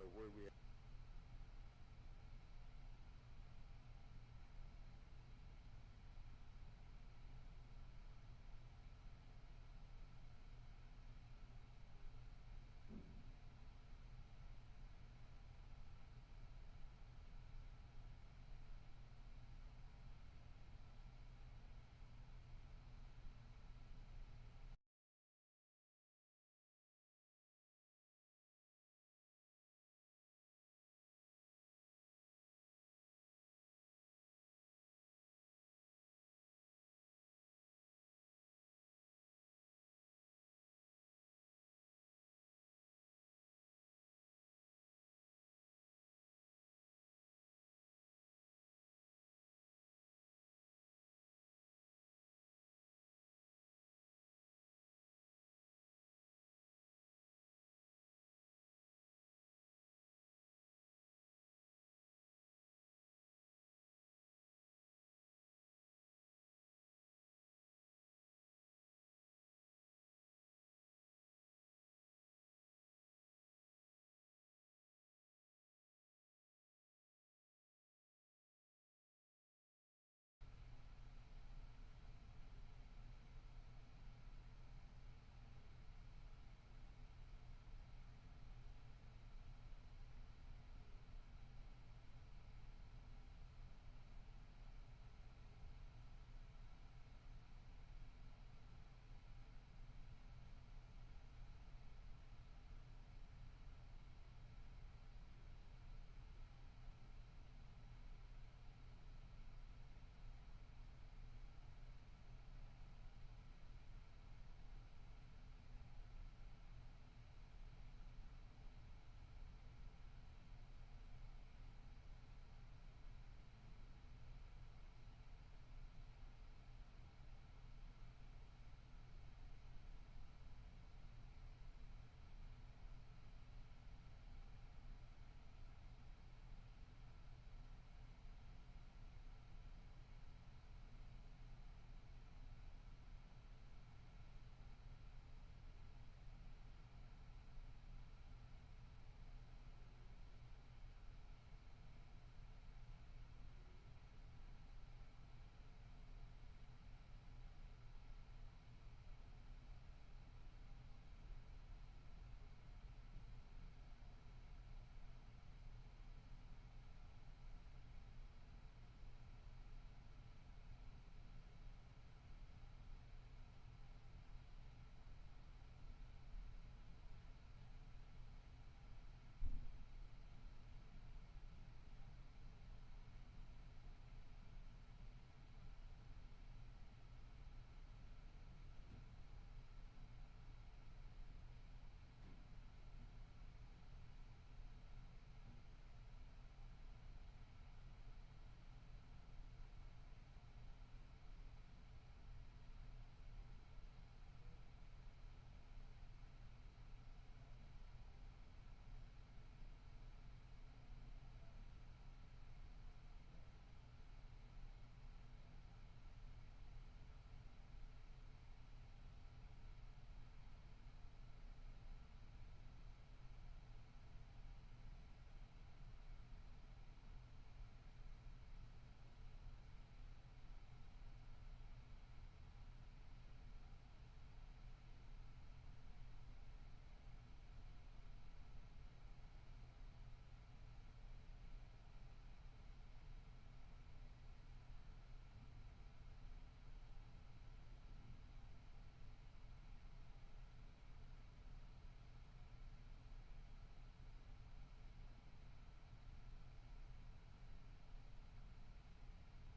of where we are.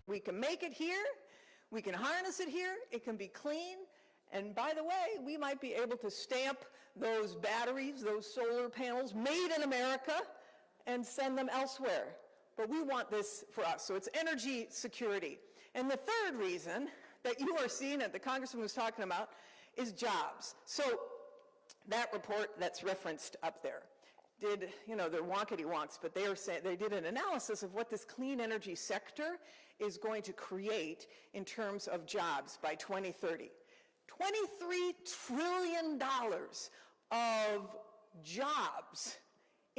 We can make it here, we can harness it here, it can be clean, and by the way, we might be able to stamp those batteries, those solar panels, made in America, and send them elsewhere. But we want this for us, so it's energy security. And the third reason that you are seeing, that the Congressman was talking about, is jobs. So that report that's referenced up there did, they're wonkety wonks, but they did an analysis of what this clean energy sector is going to create in terms of jobs by 2030. $23 trillion of jobs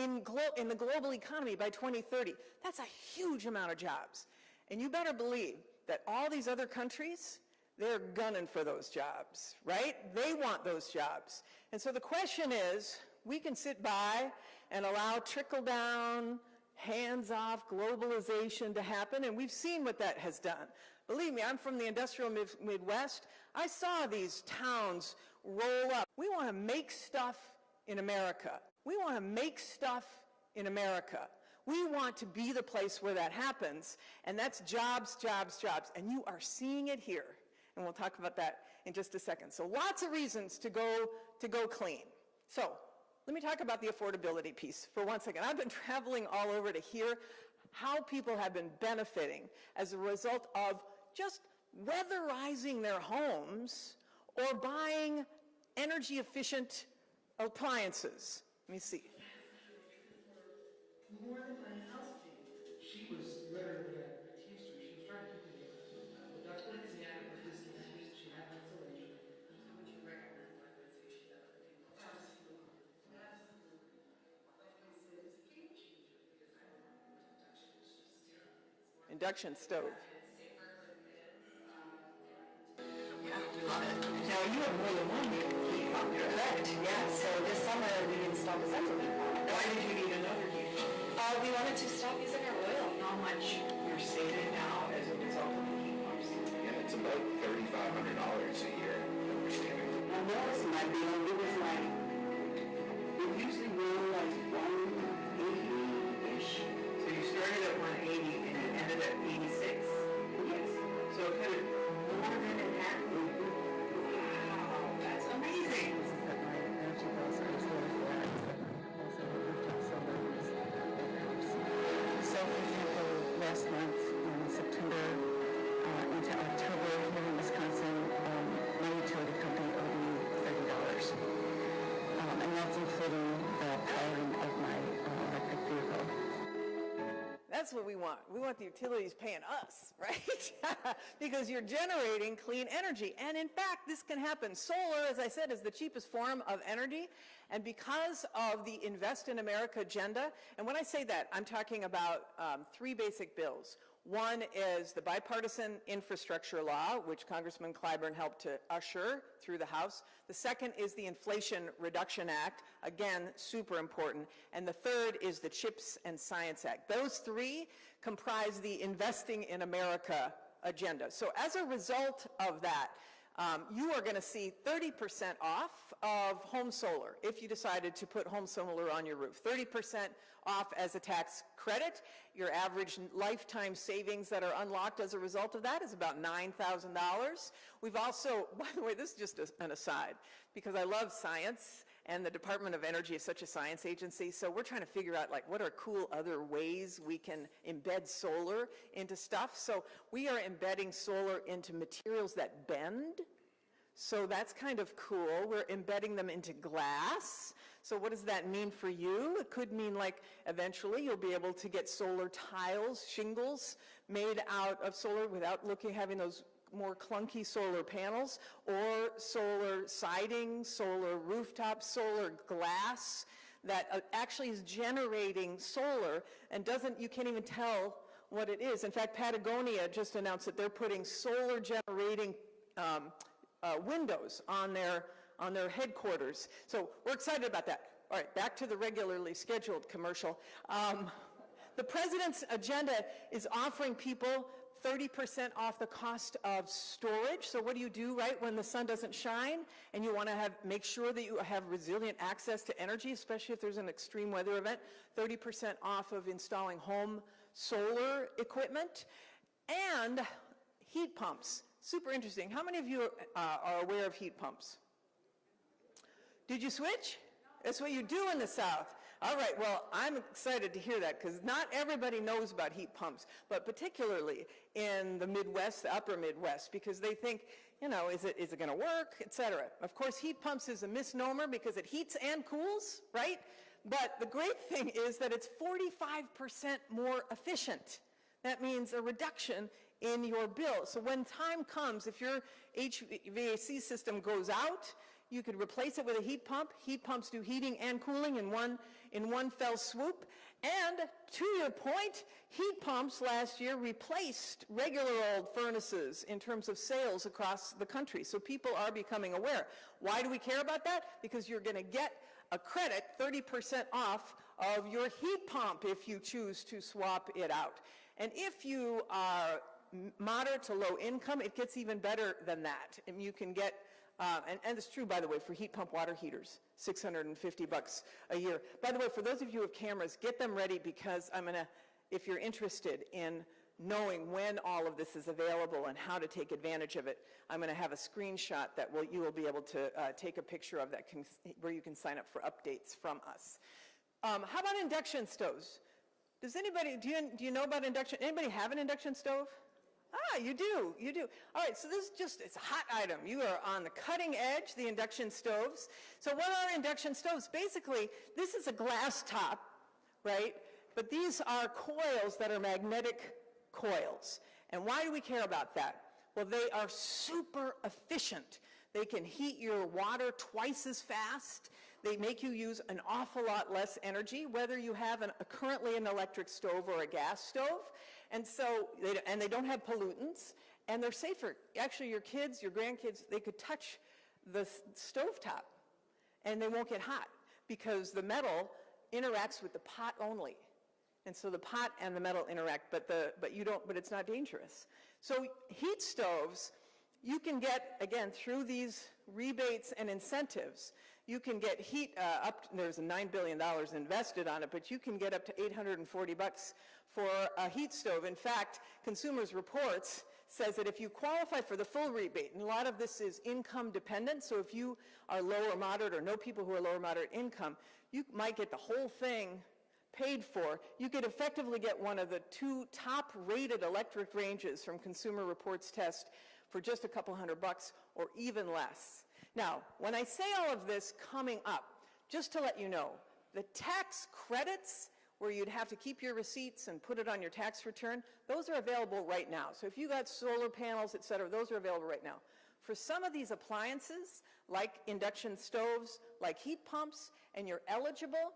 in the global economy by 2030. That's a huge amount of jobs. And you better believe that all these other countries, they're gunning for those jobs, right? They want those jobs. And so the question is, we can sit by and allow trickle-down, hands-off globalization to happen, and we've seen what that has done. Believe me, I'm from the industrial Midwest. I saw these towns roll up. We want to make stuff in America. We want to make stuff in America. We want to be the place where that happens, and that's jobs, jobs, jobs, and you are seeing it here, and we'll talk about that in just a second. So lots of reasons to go clean. So let me talk about the affordability piece for 1 second. I've been traveling all over to hear how people have been benefiting as a result of just weatherizing their homes or buying energy-efficient appliances. Let me see. More than my house changed. She was literally a teaster. She was trying to keep the ductwork in the attic was disconnected. She had insulation. So would you recommend weatherization of other people's houses? Absolutely. Like I said, it's a game changer because I don't know, induction is just, it's more Induction stove. it's safer for kids. Yeah, we love it. Now, you have more than one heat pump, correct? Yeah, so this summer we installed a second heat pump. Why did you need another heat pump? We wanted to stop using our oil. How much you're saving now as a result of the heat pumps? Yeah, it's about $3,500 a year that we're saving. Now, that was my bill. It was like, it usually run like 180-ish. So you started at 180 and you ended at 86? Yes. So it could have More than that. wow, that's amazing. So, for example, last month in September into October here in Wisconsin, my utility company owed me $30. And that's including the powering of my electric vehicle. That's what we want. We want the utilities paying us, right? Because you're generating clean energy. And in fact, this can happen. Solar, as I said, is the cheapest form of energy. And because of the Invest in America agenda, and when I say that, I'm talking about three basic bills. One is the bipartisan infrastructure law, which Congressman Clyburn helped to usher through the House. The second is the Inflation Reduction Act, again, super important. And the third is the CHIPS and Science Act. Those three comprise the Investing in America agenda. So as a result of that, you are going to see 30% off of home solar if you decided to put home solar on your roof. 30% off as a tax credit. Your average lifetime savings that are unlocked as a result of that is about $9,000. We've also, by the way, this is just an aside, because I love science, and the Department of Energy is such a science agency, so we're trying to figure out, like, what are cool other ways we can embed solar into stuff. So we are embedding solar into materials that bend. So that's kind of cool. We're embedding them into glass. So what does that mean for you? It could mean, like, eventually you'll be able to get solar tiles, shingles made out of solar without having those more clunky solar panels, or solar siding, solar rooftop, solar glass that actually is generating solar and you can't even tell what it is. In fact, Patagonia just announced that they're putting solar generating windows on their headquarters. So we're excited about that. All right, back to the regularly scheduled commercial. The president's agenda is offering people 30% off the cost of storage. So what do you do, right, when the sun doesn't shine and you want to make sure that you have resilient access to energy, especially if there's an extreme weather event? 30% off of installing home solar equipment and heat pumps. Super interesting. How many of you are aware of heat pumps? Did you switch? That's what you do in the South. All right, well, I'm excited to hear that because not everybody knows about heat pumps, but particularly in the Midwest, the upper Midwest, because they think, you know, is it going to work, et cetera. Of course, heat pumps is a misnomer because it heats and cools, right? But the great thing is that it's 45% more efficient. That means a reduction in your bill. So when time comes, if your HVAC system goes out, You could replace it with a heat pump. Heat pumps do heating and cooling in one fell swoop. And to your point, heat pumps last year replaced regular old furnaces in terms of sales across the country. So people are becoming aware. Why do we care about that? Because you're going to get a credit, 30% off of your heat pump if you choose to swap it out. And if you are moderate to low income, it gets even better than that. And you can get, and it's true, by the way, for heat pump water heaters, $650 a year. By the way, for those of you who have cameras, get them ready, because I'm going to, if you're interested in knowing when all of this is available and how to take advantage of it, I'm going to have a screenshot that you will be able to take a picture of that where you can sign up for updates from us. How about induction stoves? Does anybody, do you know about induction? Anybody have an induction stove? Ah, you do. All right, so this is just, it's a hot item. You are on the cutting edge, the induction stoves. So what are induction stoves? Basically, this is a glass top, right? But these are coils that are magnetic coils. And why do we care about that? Well, they are super efficient. They can heat your water twice as fast. They make you use an awful lot less energy, whether you have currently an electric stove or a gas stove. And so, they don't have pollutants, and they're safer. Actually, your kids, your grandkids, they could touch the stovetop, and they won't get hot, because the metal interacts with the pot only. And so the pot and the metal interact, but it's not dangerous. So heat stoves, you can get, again, through these rebates and incentives, you can get heat there's $9 billion invested on it, but you can get up to $840 for a heat stove. In fact, Consumers Reports says that if you qualify for the full rebate, and a lot of this is income dependent, so if you are low or moderate or know people who are low or moderate income, you might get the whole thing paid for. You could effectively get one of the 2 top-rated electric ranges from Consumer Reports test for just a couple $100 or even less. Now, when I say all of this coming up, just to let you know, the tax credits where you'd have to keep your receipts and put it on your tax return, those are available right now. So if you got solar panels, et cetera, those are available right now. For some of these appliances, like induction stoves, like heat pumps, and you're eligible,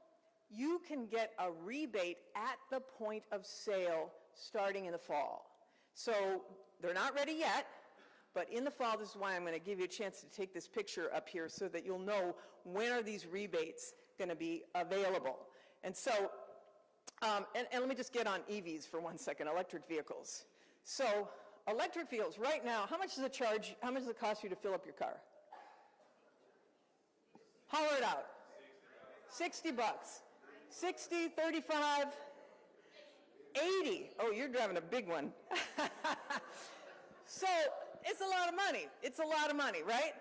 you can get a rebate at the point of sale starting in the fall. So they're not ready yet, but in the fall, this is why I'm going to give you a chance to take this picture up here so that you'll know when are these rebates going to be available. And so, and let me just get on EVs for 1 second, electric vehicles. So electric vehicles, right now, how much does it cost you to fill up your car? Holler it out. $60. 60, 35, 80. Oh, you're driving a big one. So it's a lot of money. It's a lot of money, right?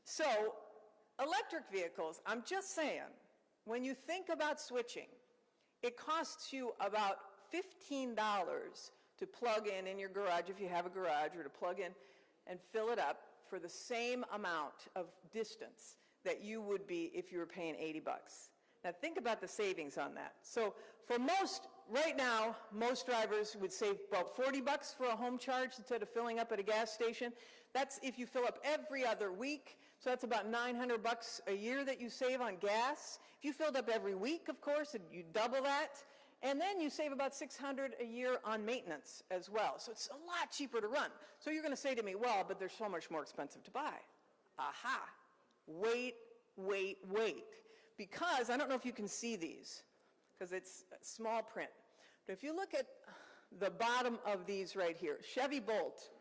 So electric vehicles, I'm just saying, when you think about switching, it costs you about $15 to plug in your garage, if you have a garage, or to plug in and fill it up for the same amount of distance that you would be if you were paying $80. Now think about the savings on that. So for right now, most drivers would save about $40 for a home charge instead of filling up at a gas station. That's if you fill up every other week. So that's about $900 a year that you save on gas. If you filled up every week, of course, you double that. And then you save about $600 a year on maintenance as well. So it's a lot cheaper to run. So you're going to say to me, well, but they're so much more expensive to buy. Aha. Wait. Because, I don't know if you can see these, because it's small print. But if you look at the bottom of these right here, Chevy Bolt.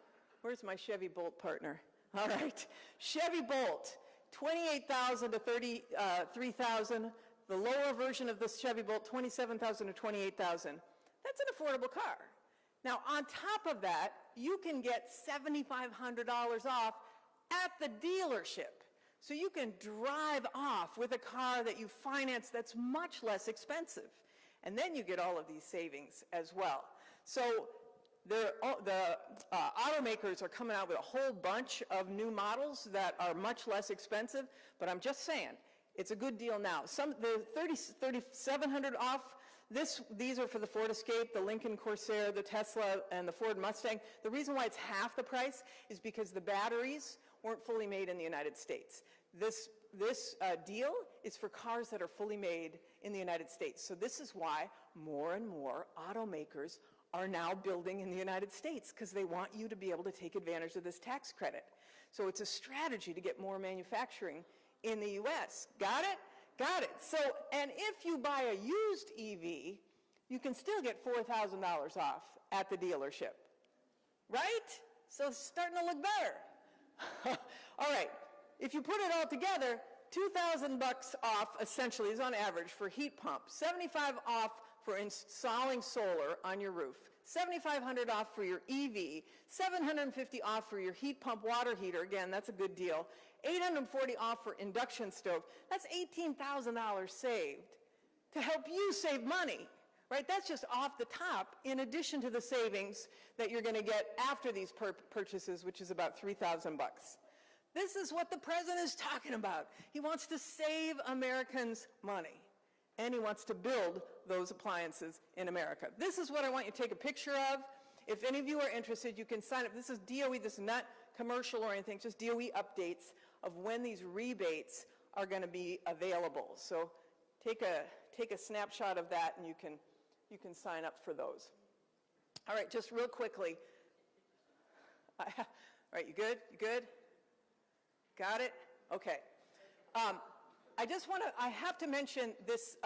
Where's my Chevy Bolt partner? All right. Chevy Bolt, $28,000 to $33,000. The lower version of this Chevy Bolt, $27,000 to $28,000. That's an affordable car. Now, on top of that, you can get $7,500 off at the dealership. So you can drive off with a car that you finance that's much less expensive. And then you get all of these savings as well. So the automakers are coming out with a whole bunch of new models that are much less expensive, but I'm just saying, it's a good deal now. The $3,700 off, these are for the Ford Escape, the Lincoln Corsair, the Tesla, and the Ford Mustang. The reason why it's half the price is because the batteries weren't fully made in the United States. This deal is for cars that are fully made in the United States. So this is why more and more automakers are now building in the United States, because they want you to be able to take advantage of this tax credit. So it's a strategy to get more manufacturing in the U.S. Got it? Got it. So, and if you buy a used EV, you can still get $4,000 off at the dealership, right? So it's starting to look better. All right, if you put it all together, $2,000 off essentially is on average for heat pump, $75 off for installing solar on your roof, $7,500 off for your EV, $750 off for your heat pump water heater, again, that's a good deal, $840 off for induction stove. That's $18,000 saved to help you save money, right? That's just off the top, in addition to the savings that you're going to get after these purchases, which is about $3,000. This is what the president is talking about. He wants to save Americans money, and he wants to build those appliances in America. This is what I want you to take a picture of. If any of you are interested, you can sign up. This is DOE. This is not commercial or anything, just DOE updates of when these rebates are going to be available. So take a snapshot of that, and you can sign up for those. All right, just real quickly. All right, you good? You good? Got it? Okay. I have to mention this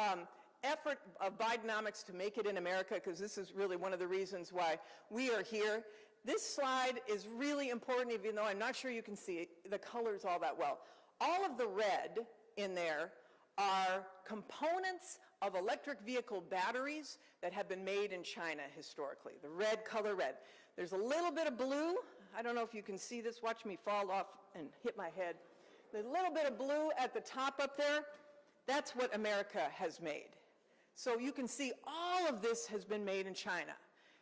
effort of Bidenomics to make it in America, because this is really one of the reasons why we are here. This slide is really important, even though I'm not sure you can see the colors all that well. All of the red in there are components of electric vehicle batteries that have been made in China historically, the red, color red. There's a little bit of blue. I don't know if you can see this. Watch me fall off and hit my head. The little bit of blue at the top up there, that's what America has made. So you can see all of this has been made in China.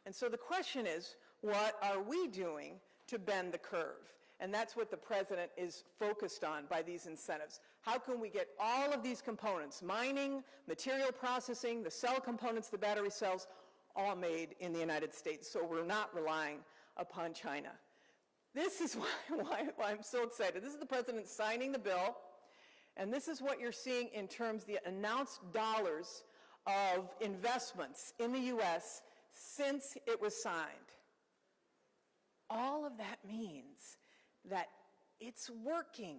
And so the question is, what are we doing to bend the curve? And that's what the president is focused on by these incentives. How can we get all of these components, mining, material processing, the cell components, the battery cells, all made in the United States, so we're not relying upon China. This is why I'm so excited. This is the president signing the bill, and this is what you're seeing in terms of the announced dollars of investments in the U.S. since it was signed. All of that means that it's working.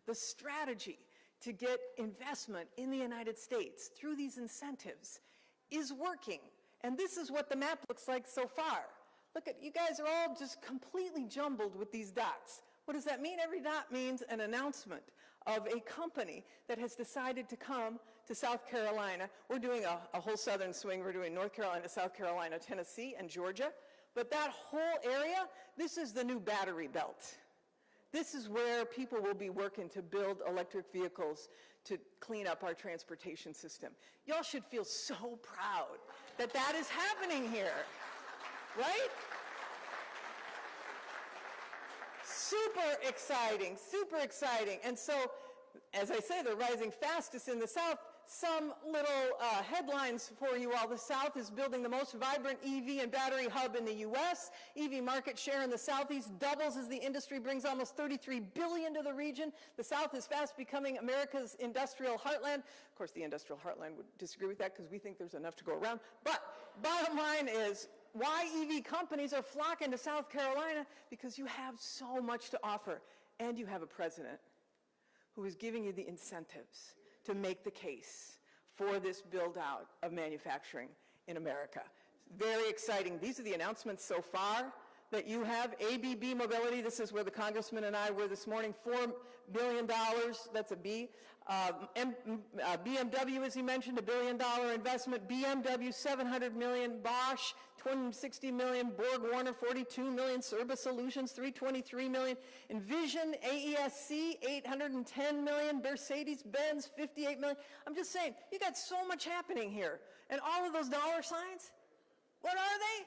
The strategy to get investment in the United States through these incentives is working. And this is what the map looks like so far. Look at, you guys are all just completely jumbled with these dots. What does that mean? Every dot means an announcement of a company that has decided to come to South Carolina. We're doing a whole southern swing. We're doing North Carolina, South Carolina, Tennessee, and Georgia. But that whole area, this is the new battery belt. This is where people will be working to build electric vehicles to clean up our transportation system. Y'all should feel so proud that that is happening here, right? Super exciting, super exciting. And so, as I say, they're rising fastest in the South. Some little headlines for you all. The South is building the most vibrant EV and battery hub in the U.S. EV market share in the Southeast doubles as the industry brings almost $33 billion to the region. The South is fast becoming America's industrial heartland. Of course, the industrial heartland would disagree with that because we think there's enough to go around. But bottom line is, why EV companies are flocking to South Carolina? Because you have so much to offer, and you have a president who is giving you the incentives to make the case for this build-out of manufacturing in America. Very exciting. These are the announcements so far that you have. ABB Mobility, this is where the congressman and I were this morning, $4 billion, that's a B. BMW, as he mentioned, $1 billion investment. BMW, $700 million. Bosch, $260 million. Borg Warner, $42 million. Cerba Solutions, $323 million. Envision, AESC, $810 million. Mercedes-Benz, $58 million. I'm just saying, you got so much happening here. And all of those dollar signs, what are they?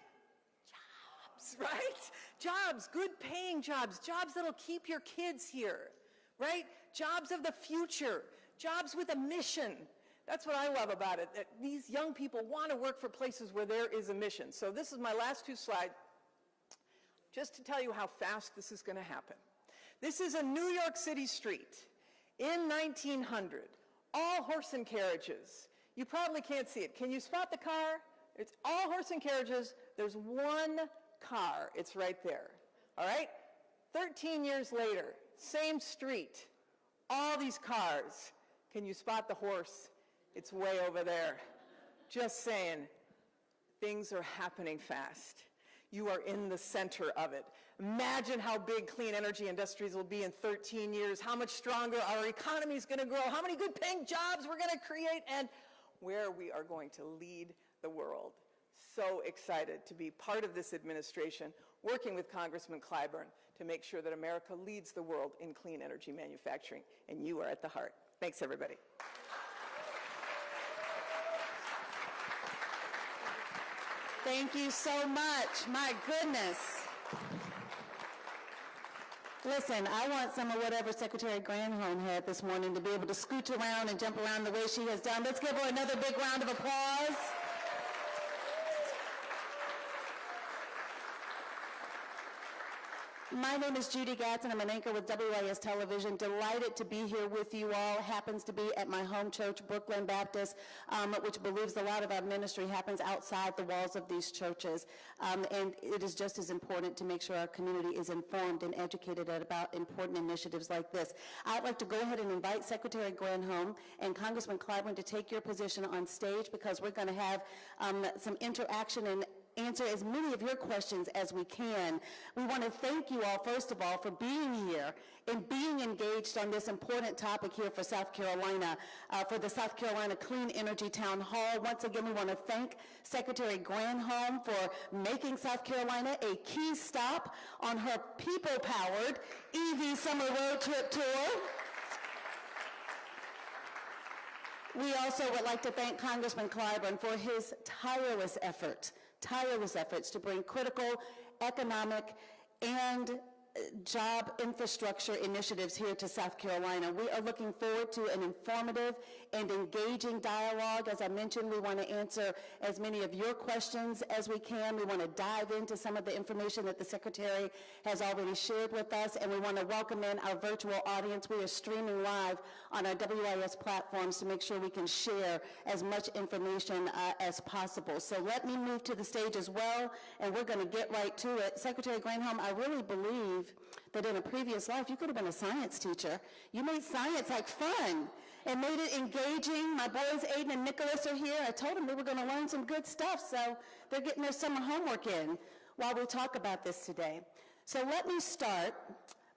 Jobs, right? Jobs, good paying jobs, jobs that'll keep your kids here, right? Jobs of the future, jobs with a mission. That's what I love about it, that these young people want to work for places where there is a mission. So this is my last two slides, just to tell you how fast this is going to happen. This is a New York City street. In 1900, all horse and carriages. You probably can't see it. Can you spot the car? It's all horse and carriages. There's one car. It's right there. All right? 13 years later, same street, all these cars. Can you spot the horse? It's way over there. Just saying, things are happening fast. You are in the center of it. Imagine how big clean energy industries will be in 13 years, how much stronger our economy is going to grow, how many good paying jobs we're going to create, and where we are going to lead the world. So excited to be part of this administration, working with Congressman Clyburn to make sure that America leads the world in clean energy manufacturing, and you are at the heart. Thanks, everybody. Thank you so much. My goodness. Listen, I want some of whatever Secretary Granholm had this morning to be able to scooch around and jump around the way she has done. Let's give her another big round of applause. My name is Judi Gatson. I'm an anchor with WIS Television. Delighted to be here with you all. Happens to be at my home church, Brooklyn Baptist, which believes a lot of our ministry happens outside the walls of these churches. And it is just as important to make sure our community is informed and educated about important initiatives like this. I'd like to go ahead and invite Secretary Granholm and Congressman Clyburn to take your position on stage, because we're going to have some interaction and answer as many of your questions as we can. We want to thank you all, first of all, for being here and being engaged on this important topic here for South Carolina, for the South Carolina Clean Energy Town Hall. Once again, we want to thank Secretary Granholm for making South Carolina a key stop on her people-powered EV Summer Road Trip Tour. We also would like to thank Congressman Clyburn for his tireless efforts to bring critical economic and job infrastructure initiatives here to South Carolina. We are looking forward to an informative and engaging dialogue. As I mentioned, we want to answer as many of your questions as we can. We want to dive into some of the information that the Secretary has already shared with us, and we want to welcome in our virtual audience. We are streaming live on our WIS platforms to make sure we can share as much information as possible. So let me move to the stage as well, and we're going to get right to it. Secretary Granholm, I really believe that in a previous life you could have been a science teacher. You made science like fun and made it engaging. My boys Aiden and Nicholas are here. I told them they were going to learn some good stuff, so they're getting their summer homework in while we talk about this today. So let me start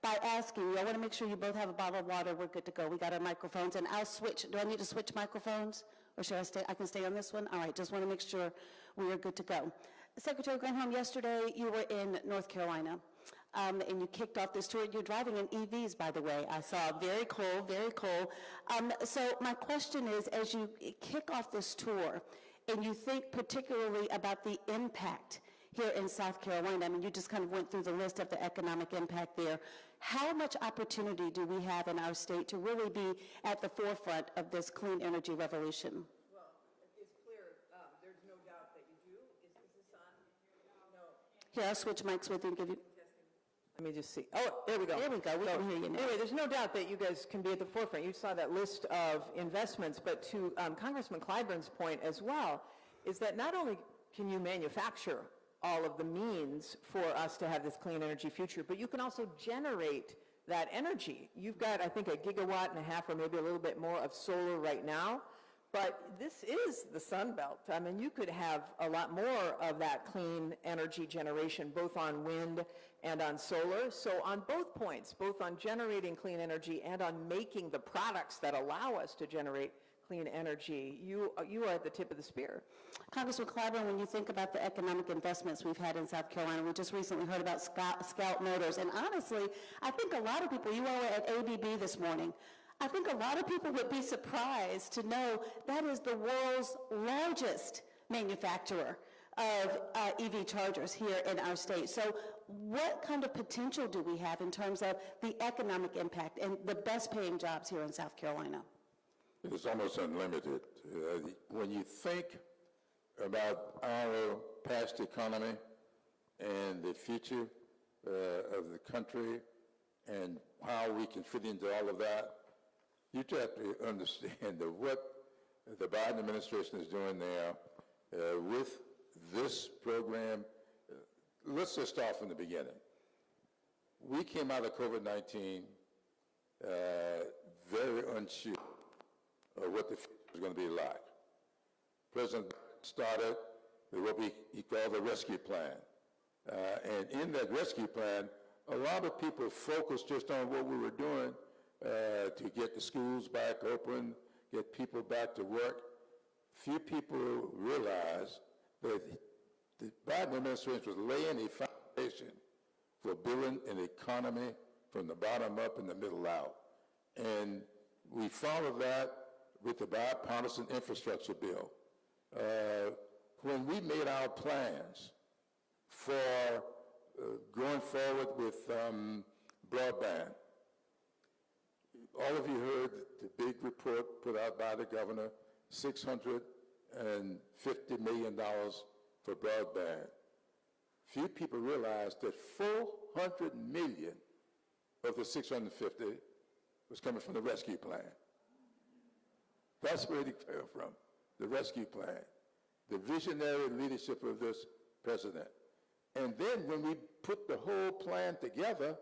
by asking you, I want to make sure you both have a bottle of water. We're good to go. We got our microphones, and I'll switch. Do I need to switch microphones, or should I stay? I can stay on this one? All right, just want to make sure we are good to go. Secretary Granholm, yesterday you were in North Carolina. And you kicked off this tour. You're driving in EVs, by the way. I saw. Very cool, very cool. So my question is, as you kick off this tour, and you think particularly about the impact here in South Carolina, I mean, you just kind of went through the list of the economic impact there. How much opportunity do we have in our state to really be at the forefront of this clean energy revolution? Well, it's clear. There's no doubt that you do. Is this on? No. Here, I'll switch mics with you and give you. Let me just see. Oh, there we go. There we go. We can hear you now. Anyway, there's no doubt that you guys can be at the forefront. You saw that list of investments, but to Congressman Clyburn's point as well, is that not only can you manufacture all of the means for us to have this clean energy future, but you can also generate that energy. You've got, I think, 1.5 gigawatts or maybe a little bit more of solar right now. But this is the Sun Belt. I mean, you could have a lot more of that clean energy generation, both on wind and on solar. So on both points, both on generating clean energy and on making the products that allow us to generate clean energy, you are at the tip of the spear. Congressman Clyburn, when you think about the economic investments we've had in South Carolina, we just recently heard about Scout Motors. And honestly, I think a lot of people, you all were at ABB this morning, I think a lot of people would be surprised to know that is the world's largest manufacturer of EV chargers here in our state. So what kind of potential do we have in terms of the economic impact and the best paying jobs here in South Carolina? It's almost unlimited. When you think about our past economy and the future of the country and how we can fit into all of that, You have to understand that what the Biden administration is doing now with this program. Let's just start from the beginning. We came out of COVID-19 very unsure of what the future was going to be like. President Biden started with what he called the rescue plan. And in that rescue plan, a lot of people focused just on what we were doing to get the schools back open, get people back to work. Few people realized that the Biden administration was laying a foundation for building an economy from the bottom up and the middle out. And we followed that with the bipartisan infrastructure bill. When we made our plans for going forward with broadband, all of you heard the big report put out by the governor, $650 million for broadband. Few people realize that 400 million of the 650 was coming from the rescue plan. That's where it came from, the rescue plan, the visionary leadership of this president. And then when we put the whole plan together,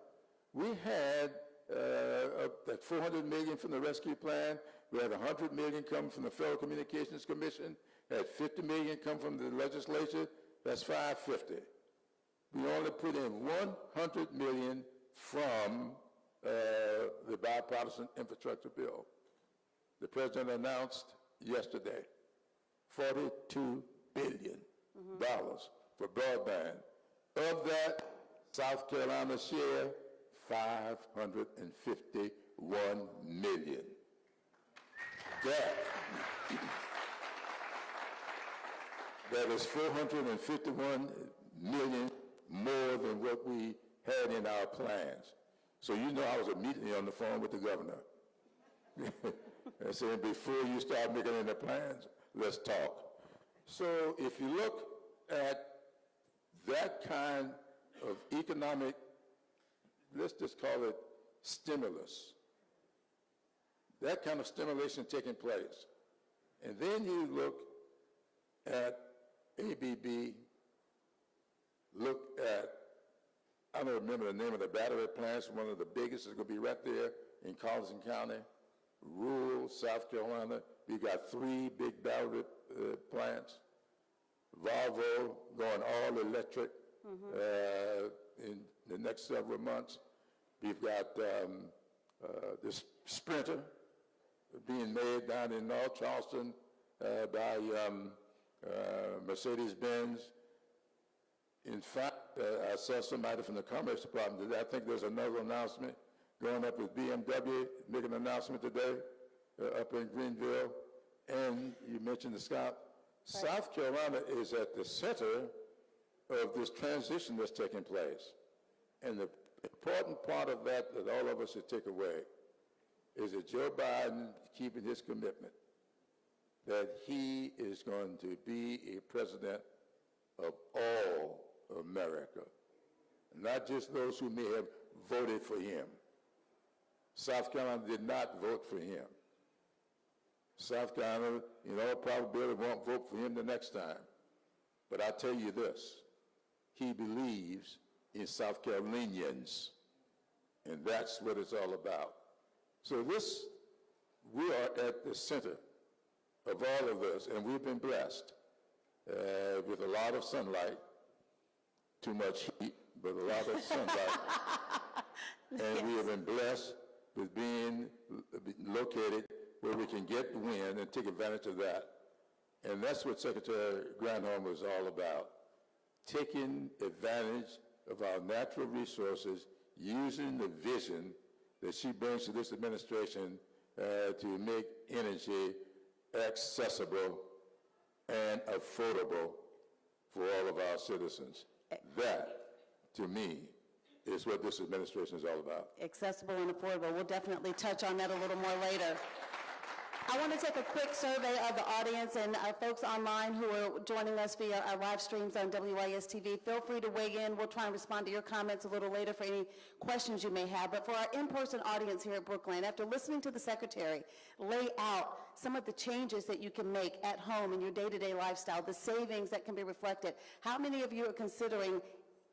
we had that 400 million from the rescue plan. We had 100 million come from the Federal Communications Commission. Had 50 million come from the legislature. That's 550. We only put in 100 million from the bipartisan infrastructure bill. The president announced yesterday $42 billion for broadband. Of that, South Carolina's share, $551 million. That is 451 million more than what we had in our plans. So you know I was immediately on the phone with the governor. I said, before you start making any plans, let's talk. So if you look at that kind of economic, let's just call it stimulus, that kind of stimulation taking place, and then you look at ABB, look at, I don't remember the name of the battery plants, one of the biggest is going to be right there in Colleton County, rural South Carolina. We got 3 big battery plants. Volvo going all electric in the next several months. We've got this Sprinter being made down in North Charleston by Mercedes-Benz. In fact, I saw somebody from the Commerce Department today. I think there's another announcement going up with BMW, making an announcement today up in Greenville. And you mentioned the Scott. Right. South Carolina is at the center of this transition that's taking place. And the important part of that all of us should take away is that Joe Biden keeping his commitment that he is going to be a president of all America, not just those who may have voted for him. South Carolina did not vote for him. South Carolina, in all probability, won't vote for him the next time. But I tell you this, he believes in South Carolinians, and that's what it's all about. So we are at the center of all of this, and we've been blessed with a lot of sunlight, too much heat, but a lot of sunlight. And we have been blessed with being located where we can get the wind and take advantage of that. And that's what Secretary Granholm was all about, taking advantage of our natural resources, using the vision that she brings to this administration to make energy accessible and affordable for all of our citizens. That, to me, is what this administration is all about. Accessible and affordable. We'll definitely touch on that a little more later. I want to take a quick survey of the audience and folks online who are joining us via our live streams on WIS TV. Feel free to weigh in. We'll try and respond to your comments a little later for any questions you may have. But for our in-person audience here at Brookland, after listening to the Secretary lay out some of the changes that you can make at home in your day-to-day lifestyle, the savings that can be reflected, how many of you are considering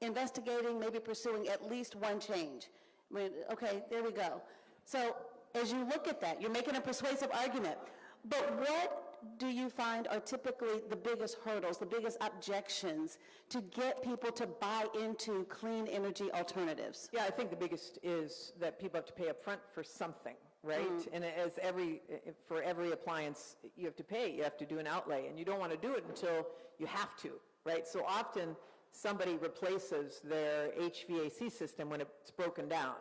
investigating, maybe pursuing at least one change? I mean, okay, there we go. So as you look at that, you're making a persuasive argument, but what do you find are typically the biggest hurdles, the biggest objections to get people to buy into clean energy alternatives? Yeah, I think the biggest is that people have to pay up front for something, right? And for every appliance you have to pay, you have to do an outlay, and you don't want to do it until you have to, right? So often somebody replaces their HVAC system when it's broken down,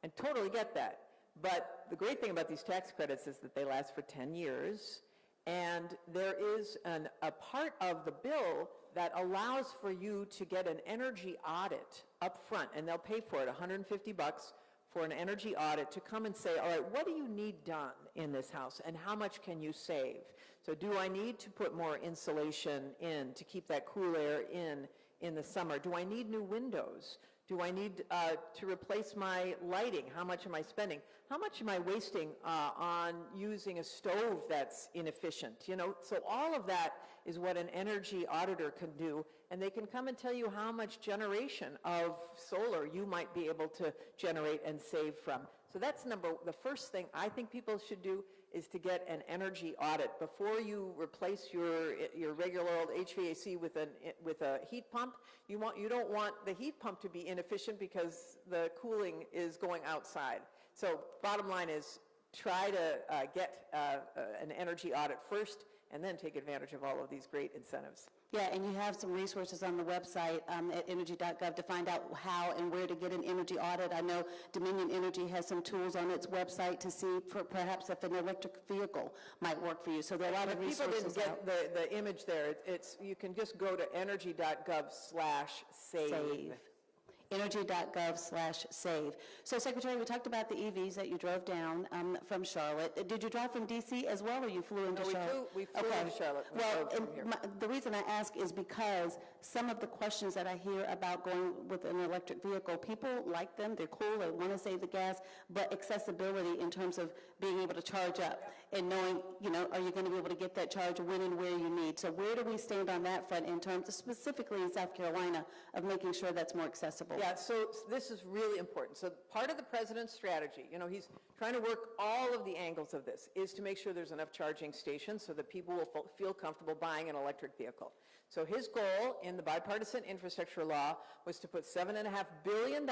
and totally get that. But the great thing about these tax credits is that they last for 10 years, and there is a part of the bill that allows for you to get an energy audit up front, and they'll pay for it, $150 for an energy audit to come and say, all right, what do you need done in this house, and how much can you save? So do I need to put more insulation in to keep that cool air in the summer? Do I need new windows? Do I need to replace my lighting? How much am I spending? How much am I wasting on using a stove that's inefficient? You know, so all of that is what an energy auditor can do, and they can come and tell you how much generation of solar you might be able to generate and save from. So that's the first thing I think people should do is to get an energy audit before you replace your regular old HVAC with a heat pump. You don't want the heat pump to be inefficient because the cooling is going outside. So bottom line is try to get an energy audit first, and then take advantage of all of these great incentives. Yeah, and you have some resources on the website at energy.gov to find out how and where to get an energy audit. I know Dominion Energy has some tools on its website to see perhaps if an electric vehicle might work for you. So there are a lot of resources. People didn't get the image there. You can just go to energy.gov/save. Energy.gov/save. So, Secretary, we talked about the EVs that you drove down from Charlotte. Did you drive from D.C. as well, or you flew into Charlotte? We flew into Charlotte. Well, the reason I ask is because some of the questions that I hear about going with an electric vehicle, people like them, they're cool, they want to save the gas, but accessibility in terms of being able to charge up and knowing, are you going to be able to get that charge when and where you need? So where do we stand on that front in terms of, specifically in South Carolina, of making sure that's more accessible? Yeah, so this is really important. So part of the president's strategy, he's trying to work all of the angles of this, is to make sure there's enough charging stations so that people will feel comfortable buying an electric vehicle. So his goal in the bipartisan infrastructure law was to put $7.5 billion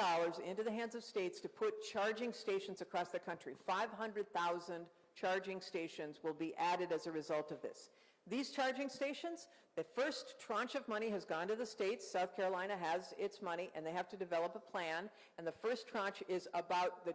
into the hands of states to put charging stations across the country. 500,000 charging stations will be added as a result of this. These charging stations, the first tranche of money has gone to the states. South Carolina has its money, and they have to develop a plan. And the first tranche is about the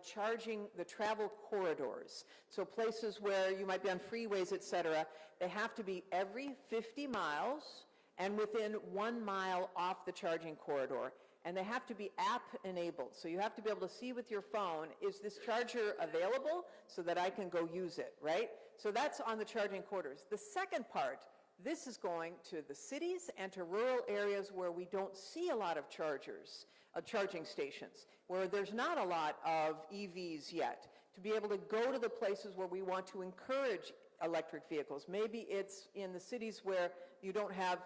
travel corridors. So places where you might be on freeways, et cetera, they have to be every 50 miles and within 1 mile off the charging corridor. And they have to be app-enabled. So you have to be able to see with your phone, is this charger available so that I can go use it, right? So that's on the charging corridors. The second part, this is going to the cities and to rural areas where we don't see a lot of charging stations, where there's not a lot of EVs yet, to be able to go to the places where we want to encourage electric vehicles. Maybe it's in the cities where you don't have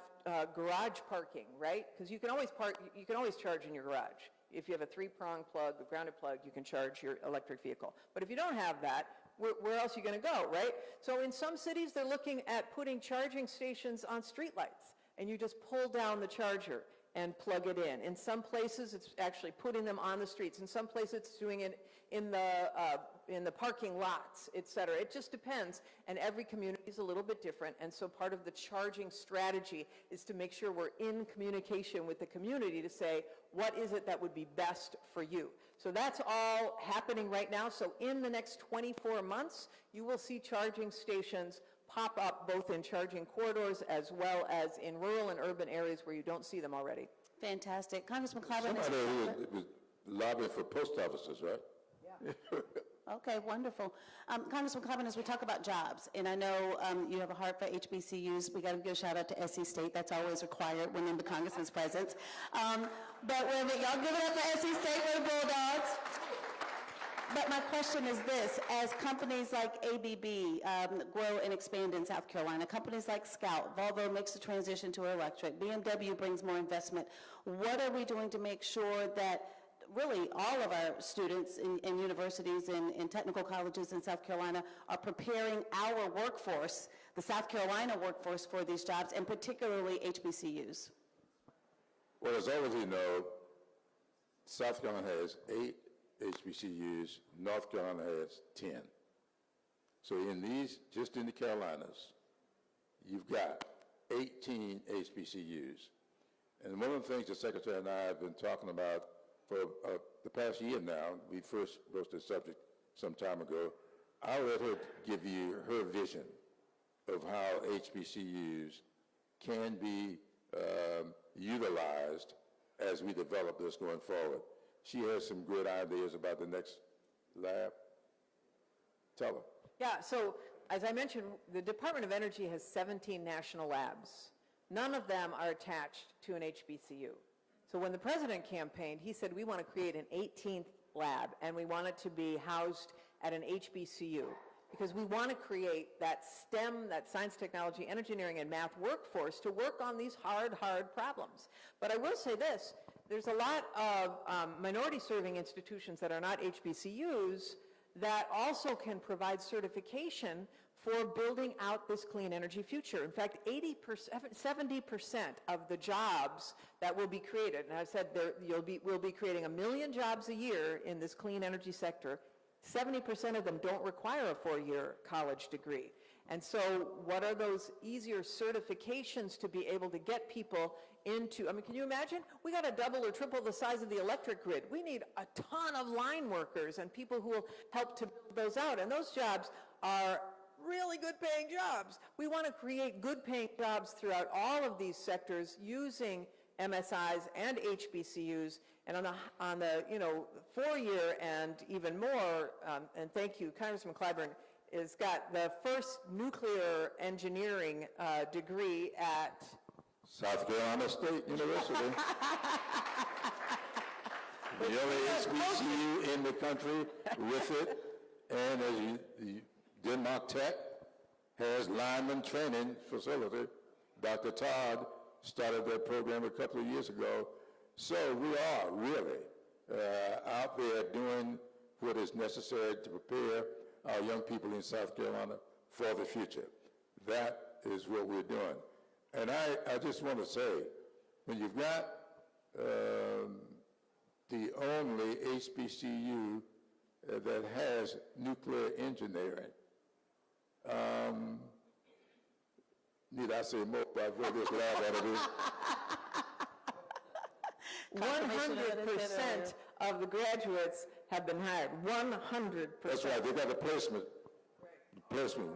garage parking, right? Because you can always charge in your garage. If you have a 3-prong plug, a grounded plug, you can charge your electric vehicle. But if you don't have that, where else are you going to go, right? So in some cities, they're looking at putting charging stations on streetlights, and you just pull down the charger and plug it in. In some places, it's actually putting them on the streets. In some places, it's doing it in the parking lots, et cetera. It just depends, and every community is a little bit different, and so part of the charging strategy is to make sure we're in communication with the community to say, what is it that would be best for you? So that's all happening right now. So in the next 24 months, you will see charging stations pop up both in charging corridors as well as in rural and urban areas where you don't see them already. Fantastic. Congressman Clyburn. Somebody was lobbying for post offices, right? Yeah. Okay, wonderful. Congressman Clyburn, as we talk about jobs, and I know you have a heart for HBCUs, we got to give a shout out to SC State. That's always required when in the Congressman's presence. But wait a minute, y'all give it up for SC State, we're the Bulldogs. But my question is this, as companies like ABB grow and expand in South Carolina, companies like Scout, Volvo makes the transition to electric, BMW brings more investment, what are we doing to make sure that really all of our students in universities and in technical colleges in South Carolina are preparing our workforce, the South Carolina workforce, for these jobs, and particularly HBCUs? Well, as all of you know, South Carolina has 8 HBCUs, North Carolina has 10. So in these, just in the Carolinas, you've got 18 HBCUs. And one of the things the Secretary and I have been talking about for the past year now, we first broached the subject some time ago, I'll let her give you her vision of how HBCUs can be utilized as we develop this going forward. She has some good ideas about the next lab. Tell her. Yeah, so as I mentioned, the Department of Energy has 17 national labs. None of them are attached to an HBCU. So when the president campaigned, he said we want to create an 18th lab, and we want it to be housed at an HBCU, because we want to create that STEM, that science, technology, engineering, and math workforce to work on these hard problems. But I will say this, there's a lot of minority-serving institutions that are not HBCUs that also can provide certification for building out this clean energy future. In fact, 70% of the jobs that will be created, and I said we'll be creating 1 million jobs a year in this clean energy sector, 70% of them don't require a 4-year college degree. And so what are those easier certifications to be able to get people into, I mean, can you imagine? We got to double or triple the size of the electric grid. We need a ton of line workers and people who will help to build those out. And those jobs are really good paying jobs. We want to create good paying jobs throughout all of these sectors using MSIs and HBCUs, and on the 4-year and even more, and thank you, Congressman Clyburn has got the first nuclear engineering degree at South Carolina State University. The only HBCU in the country with it, and as Denmark Tech has lineman training facility. Dr. Todd started that program a couple of years ago. So we are really out there doing what is necessary to prepare our young people in South Carolina for the future. That is what we're doing. And I just want to say, when you've got the only HBCU that has nuclear engineering, need I say more about what this lab ought to do? 100% of the graduates have been hired. 100%. That's right. They got a placement. Placement.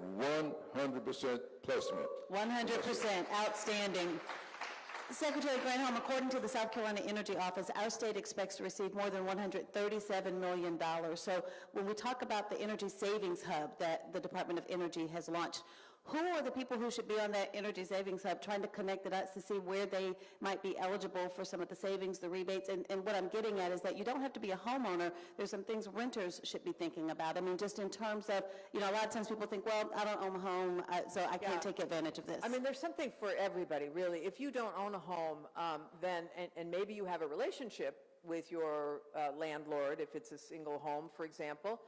100% placement. 100%. Outstanding. Secretary Granholm, according to the South Carolina Energy Office, our state expects to receive more than $137 million. So when we talk about the Energy Savings Hub that the Department of Energy has launched, who are the people who should be on that Energy Savings Hub trying to connect the dots to see where they might be eligible for some of the savings, the rebates? And what I'm getting at is that you don't have to be a homeowner. There's some things renters should be thinking about. I mean, just in terms of, a lot of times people think, well, I don't own a home, so I can't take advantage of this. I mean, there's something for everybody, really. If you don't own a home, then, and maybe you have a relationship with your landlord, if it's a single home, for example,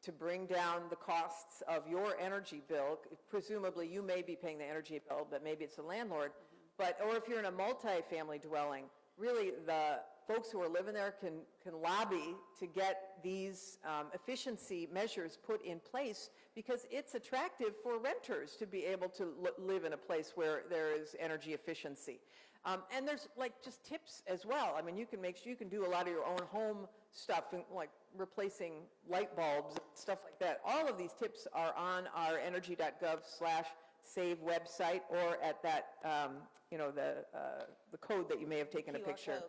to bring down the costs of your energy bill. Presumably you may be paying the energy bill, but maybe it's the landlord. Or if you're in a multi-family dwelling, really the folks who are living there can lobby to get these efficiency measures put in place, because it's attractive for renters to be able to live in a place where there is energy efficiency. And there's just tips as well. I mean, you can do a lot of your own home stuff, like replacing light bulbs and stuff like that. All of these tips are on our energy.gov/save website, or at that, the code that you may have taken a picture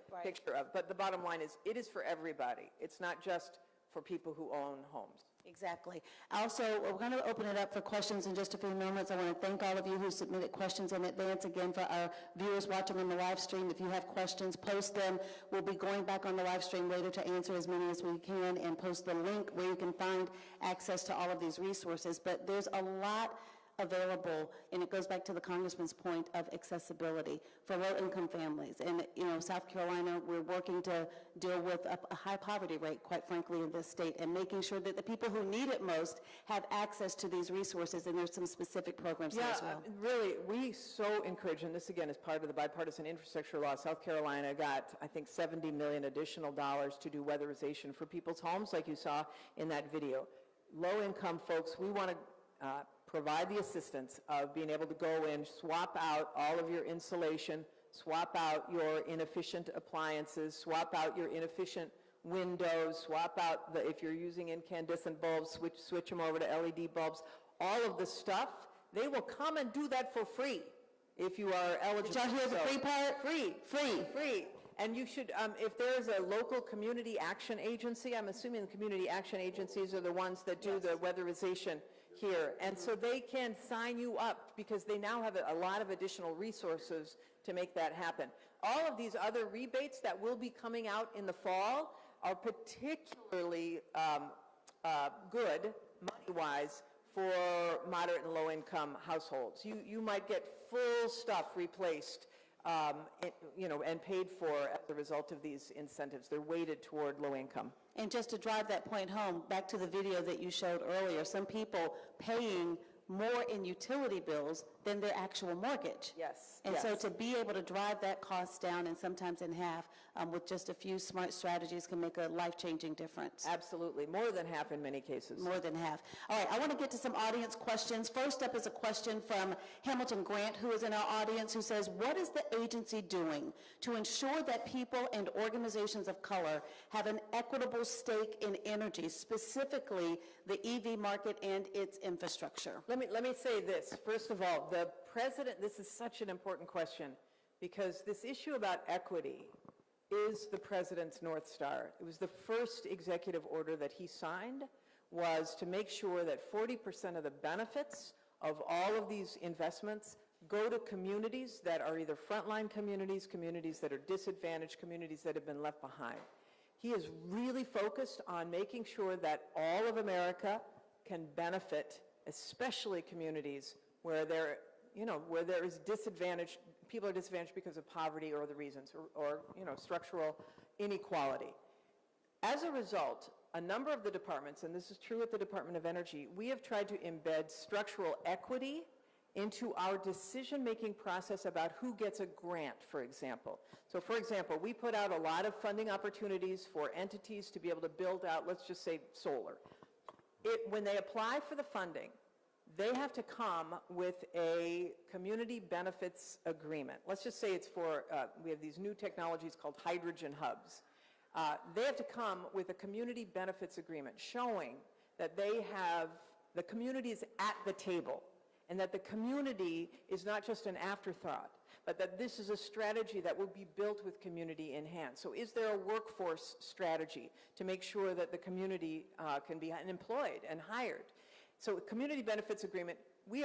of. But the bottom line is, it is for everybody. It's not just for people who own homes. Exactly. Also, we're going to open it up for questions in just a few moments. I want to thank all of you who submitted questions in advance. Again, for our viewers watching on the live stream, if you have questions, post them. We'll be going back on the live stream later to answer as many as we can and post the link where you can find access to all of these resources. But there's a lot available, and it goes back to the Congressman's point of accessibility for low-income families. And, you know, South Carolina, we're working to deal with a high poverty rate, quite frankly, in this state, and making sure that the people who need it most have access to these resources, and there's some specific programs there as well. Really, we so encourage, and this again is part of the bipartisan infrastructure law. South Carolina got, I think, $70 million additional dollars to do weatherization for people's homes, like you saw in that video. Low-income folks, we want to provide the assistance of being able to go in, swap out all of your insulation, swap out your inefficient appliances, swap out your inefficient windows, swap out if you're using incandescent bulbs, switch them over to LED bulbs. All of the stuff, they will come and do that for free if you are eligible. Did y'all hear the free part? Free. And you should, if there is a local community action agency, I'm assuming the community action agencies are the ones that do the weatherization here. And so they can sign you up because they now have a lot of additional resources to make that happen. All of these other rebates that will be coming out in the fall are particularly good, money-wise, for moderate and low-income households. You might get full stuff replaced, and paid for as a result of these incentives. They're weighted toward low income. And just to drive that point home, back to the video that you showed earlier, some people paying more in utility bills than their actual mortgage. Yes. And so to be able to drive that cost down and sometimes in half with just a few smart strategies can make a life-changing difference. Absolutely. More than half in many cases. More than half. All right, I want to get to some audience questions. First up is a question from Hamilton Grant, who is in our audience, who says, what is the agency doing to ensure that people and organizations of color have an equitable stake in energy, specifically the EV market and its infrastructure? Let me say this. First of all, the president, this is such an important question because this issue about equity is the president's North Star. It was the first executive order that he signed, was to make sure that 40% of the benefits of all of these investments go to communities that are either frontline communities, communities that are disadvantaged, communities that have been left behind. He is really focused on making sure that all of America can benefit, especially communities where there is disadvantaged, people are disadvantaged because of poverty or other reasons, or structural inequality. As a result, a number of the departments, and this is true at the Department of Energy, we have tried to embed structural equity into our decision-making process about who gets a grant, for example. So, for example, we put out a lot of funding opportunities for entities to be able to build out, let's just say, solar. When they apply for the funding, they have to come with a community benefits agreement. Let's just say it's for, we have these new technologies called hydrogen hubs. They have to come with a community benefits agreement showing that the community is at the table and that the community is not just an afterthought, but that this is a strategy that will be built with community in hand. So is there a workforce strategy to make sure that the community can be employed and hired? So community benefits agreement, we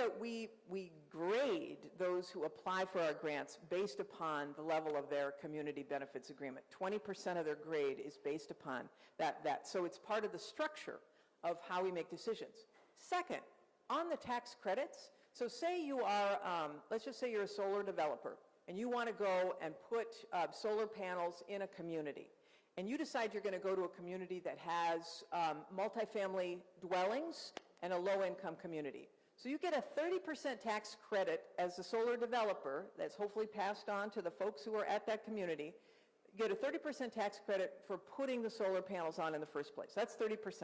grade those who apply for our grants based upon the level of their community benefits agreement. 20% of their grade is based upon that. So it's part of the structure of how we make decisions. Second, on the tax credits, so say you are, let's just say you're a solar developer and you want to go and put solar panels in a community. And you decide you're going to go to a community that has multifamily dwellings and a low-income community. So you get a 30% tax credit as a solar developer that's hopefully passed on to the folks who are at that community. You get a 30% tax credit for putting the solar panels on in the first place. That's 30%.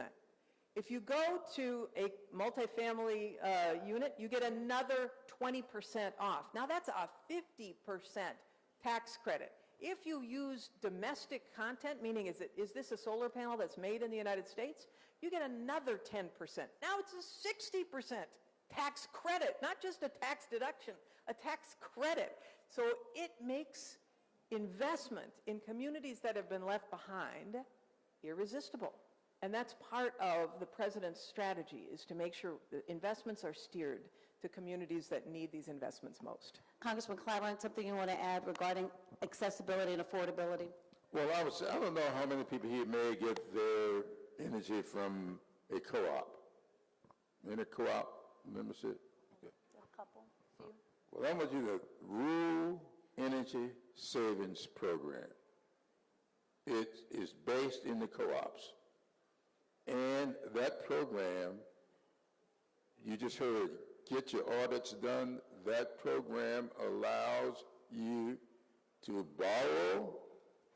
If you go to a multifamily unit, you get another 20% off. Now that's a 50% tax credit. If you use domestic content, meaning is this a solar panel that's made in the United States, you get another 10%. Now it's a 60% tax credit, not just a tax deduction, a tax credit. So it makes investment in communities that have been left behind irresistible. And that's part of the president's strategy, is to make sure the investments are steered to communities that need these investments most. Congressman Clyburn, something you want to add regarding accessibility and affordability? Well, I don't know how many people here may get their energy from a co-op. Any co-op membership? Okay. A couple, few. Well, I'm going to do the Rural Energy Savings Program. It is based in the co-ops. And that program, you just heard, get your audits done. That program allows you to borrow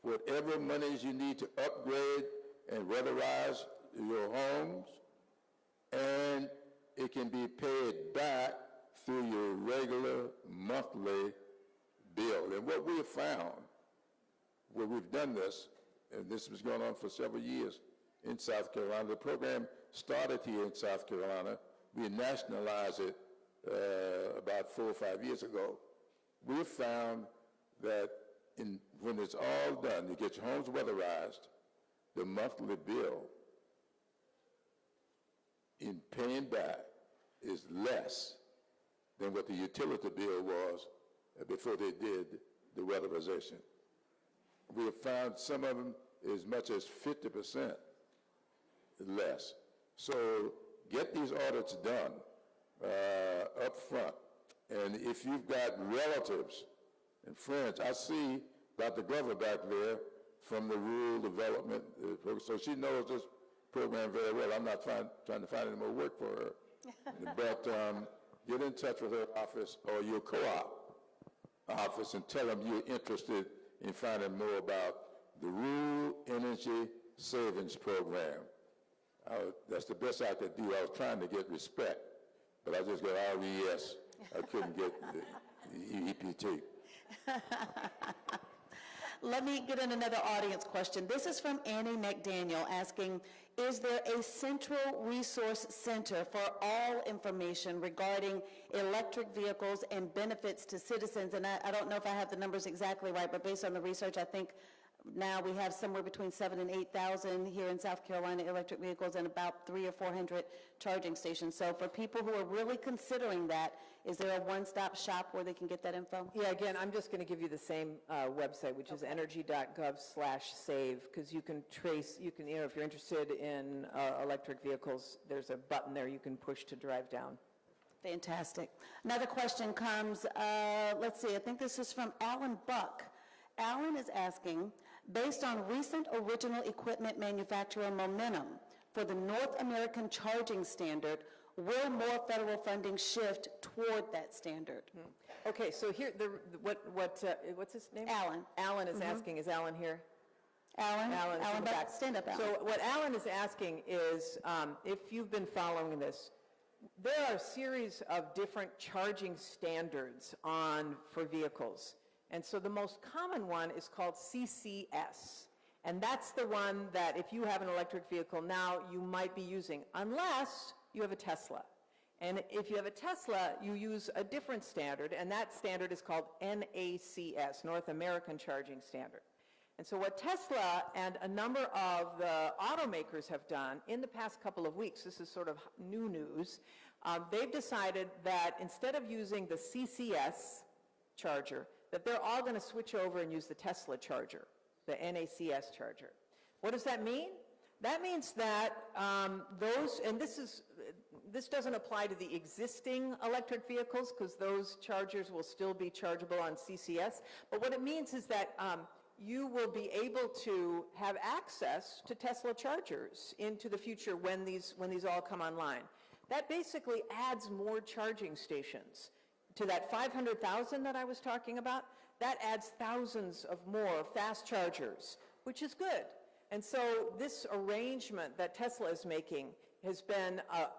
whatever monies you need to upgrade and weatherize your homes, and it can be paid back through your regular monthly bill. And what we have found, where we've done this, and this was going on for several years in South Carolina, the program started here in South Carolina. We nationalized it about 4 or 5 years ago. We found that when it's all done, you get your homes weatherized, the monthly bill in paying back is less than what the utility bill was before they did the weatherization. We have found some of them as much as 50% less. So get these audits done up front. And if you've got relatives and friends, I see Dr. Glover back there from the Rural Development Program, so she knows this program very well. I'm not trying to find any more work for her. But get in touch with her office or your co-op office and tell them you're interested in finding more about the Rural Energy Savings Program. That's the best I could do. I was trying to get respect, but I just got RES. I couldn't get the EPT. Let me get in another audience question. This is from Annie McDaniel asking, is there a central resource center for all information regarding electric vehicles and benefits to citizens? And I don't know if I have the numbers exactly right, but based on the research, I think now we have somewhere between 7,000 and 8,000 here in South Carolina electric vehicles and about 300 or 400 charging stations. So for people who are really considering that, is there a one-stop shop where they can get that info? Yeah, again, I'm just going to give you the same website, which is energy.gov/save, because you can trace, if you're interested in electric vehicles, there's a button there you can push to drive down. Fantastic. Another question comes, let's see, I think this is from Alan Buck. Alan is asking, based on recent original equipment manufacturer momentum for the North American charging standard, will more federal funding shift toward that standard? Okay, so here, what's his name? Alan. Alan is asking, is Alan here? Alan in the Buck, back. stand up, Alan. So what Alan is asking is, if you've been following this, there are a series of different charging standards for vehicles. And so the most common one is called CCS. And that's the one that if you have an electric vehicle now, you might be using, unless you have a Tesla. And if you have a Tesla, you use a different standard, and that standard is called NACS, North American Charging Standard. And so what Tesla and a number of the automakers have done in the past couple of weeks, this is sort of new news, they've decided that instead of using the CCS charger, that they're all going to switch over and use the Tesla charger, the NACS charger. What does that mean? That means that this doesn't apply to the existing electric vehicles because those chargers will still be chargeable on CCS, but what it means is that you will be able to have access to Tesla chargers into the future when these all come online. That basically adds more charging stations. To that 500,000 that I was talking about, that adds thousands of more fast chargers, which is good. And so this arrangement that Tesla is making has been a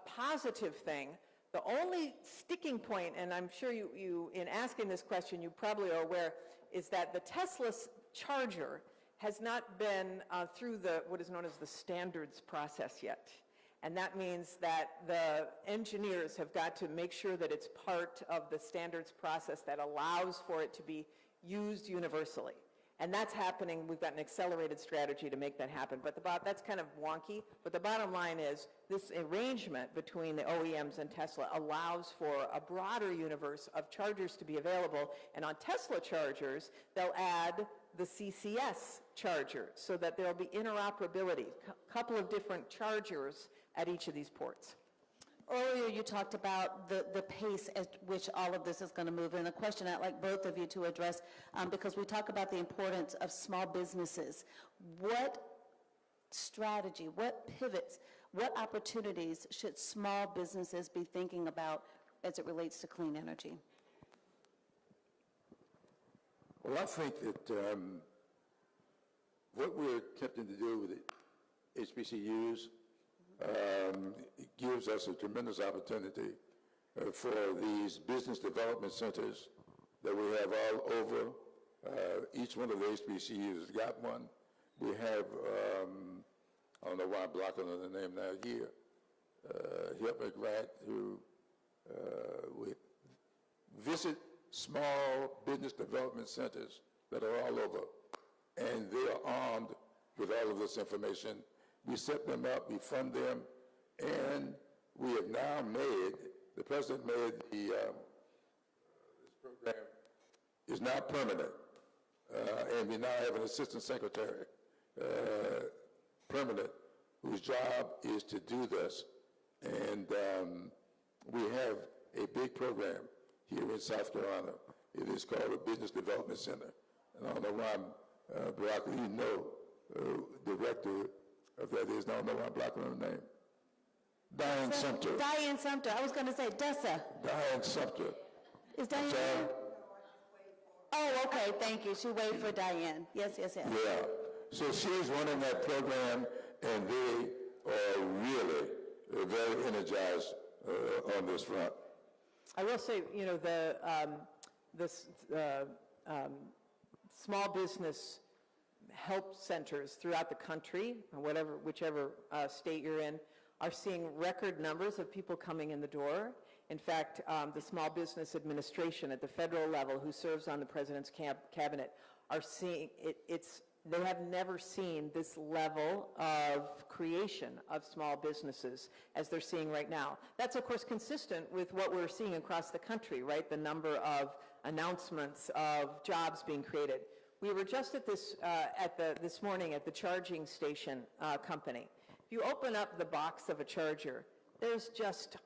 positive thing. The only sticking point, and I'm sure you in asking this question, you probably are aware, is that the Tesla charger has not been through what is known as the standards process yet. And that means that the engineers have got to make sure that it's part of the standards process that allows for it to be used universally. And that's happening. We've got an accelerated strategy to make that happen. But that's kind of wonky. But the bottom line is this arrangement between the OEMs and Tesla allows for a broader universe of chargers to be available. And on Tesla chargers, they'll add the CCS charger so that there'll be interoperability, a couple of different chargers at each of these ports. Earlier, you talked about the pace at which all of this is going to move, and a question I'd like both of you to address, because we talk about the importance of small businesses. What strategy, what pivots, what opportunities should small businesses be thinking about as it relates to clean energy? Well, I think that what we're attempting to do with the HBCUs it gives us a tremendous opportunity for these business development centers that we have all over. Each one of the HBCUs has got one. We have, I don't know why I'm blocking on the name now here, help me grant, who we visit small business development centers that are all over, and they are armed with all of this information. We set them up, we fund them, and we have now made, the president made this program is now permanent, and we now have an assistant secretary, permanent, whose job is to do this. And we have a big program here in South Carolina. It is called a Business Development Center. And I don't know why, Barack, you know, director of that is, I don't know why I'm blocking on the name. Diane Sumter. Diane Sumter. I was going to say Dessa. Diane Sumter. Is Diane? Oh, okay. Thank you. She waited for Diane. Yes, yes, yes. Yeah. So she's running that program, and they are really very energized on this front. I will say, you know, the small business help centers throughout the country, whichever state you're in, are seeing record numbers of people coming in the door. In fact, the Small Business Administration at the federal level, who serves on the president's cabinet, are seeing they have never seen this level of creation of small businesses as they're seeing right now. That's, of course, consistent with what we're seeing across the country, right? The number of announcements of jobs being created. We were just at this morning at the charging station company. If you open up the box of a charger, there's just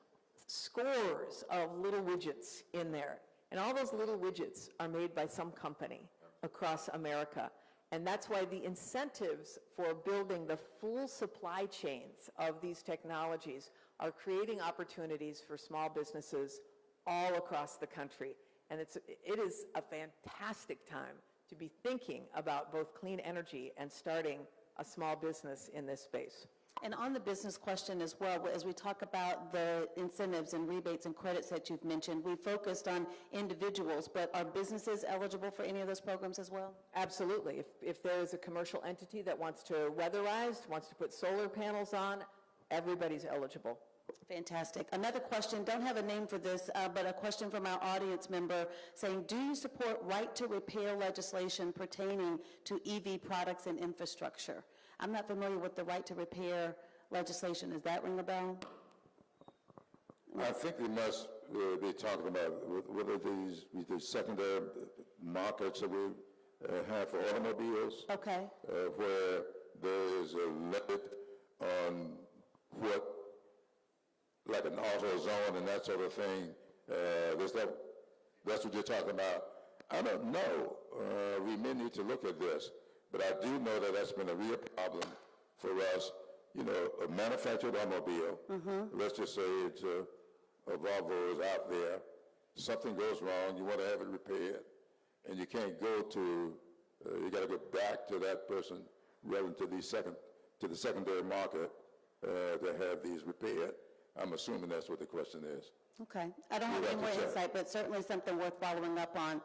scores of little widgets in there. And all those little widgets are made by some company across America. And that's why the incentives for building the full supply chains of these technologies are creating opportunities for small businesses all across the country. And it is a fantastic time to be thinking about both clean energy and starting a small business in this space. And on the business question as well, as we talk about the incentives and rebates and credits that you've mentioned, we focused on individuals, but are businesses eligible for any of those programs as well? Absolutely. If there is a commercial entity that wants to weatherize, wants to put solar panels on, everybody's eligible. Fantastic. Another question, don't have a name for this, but a question from our audience member saying, do you support right to repair legislation pertaining to EV products and infrastructure? I'm not familiar with the right to repair legislation. Does that ring a bell? I think we must be talking about what are these secondary markets that we have for automobiles. Okay. Where there is a limit on what, like an auto zone and that sort of thing. That's what you're talking about. I don't know. We may need to look at this. But I do know that that's been a real problem for us. You know, a manufactured automobile, let's just say it's a Volvo is out there, something goes wrong, you want to have it repaired, and you can't go to, you got to go back to that person rather than to the secondary market to have these repaired. I'm assuming that's what the question is. Okay. I don't have We'll any have to more check. insight, but certainly something worth following up on.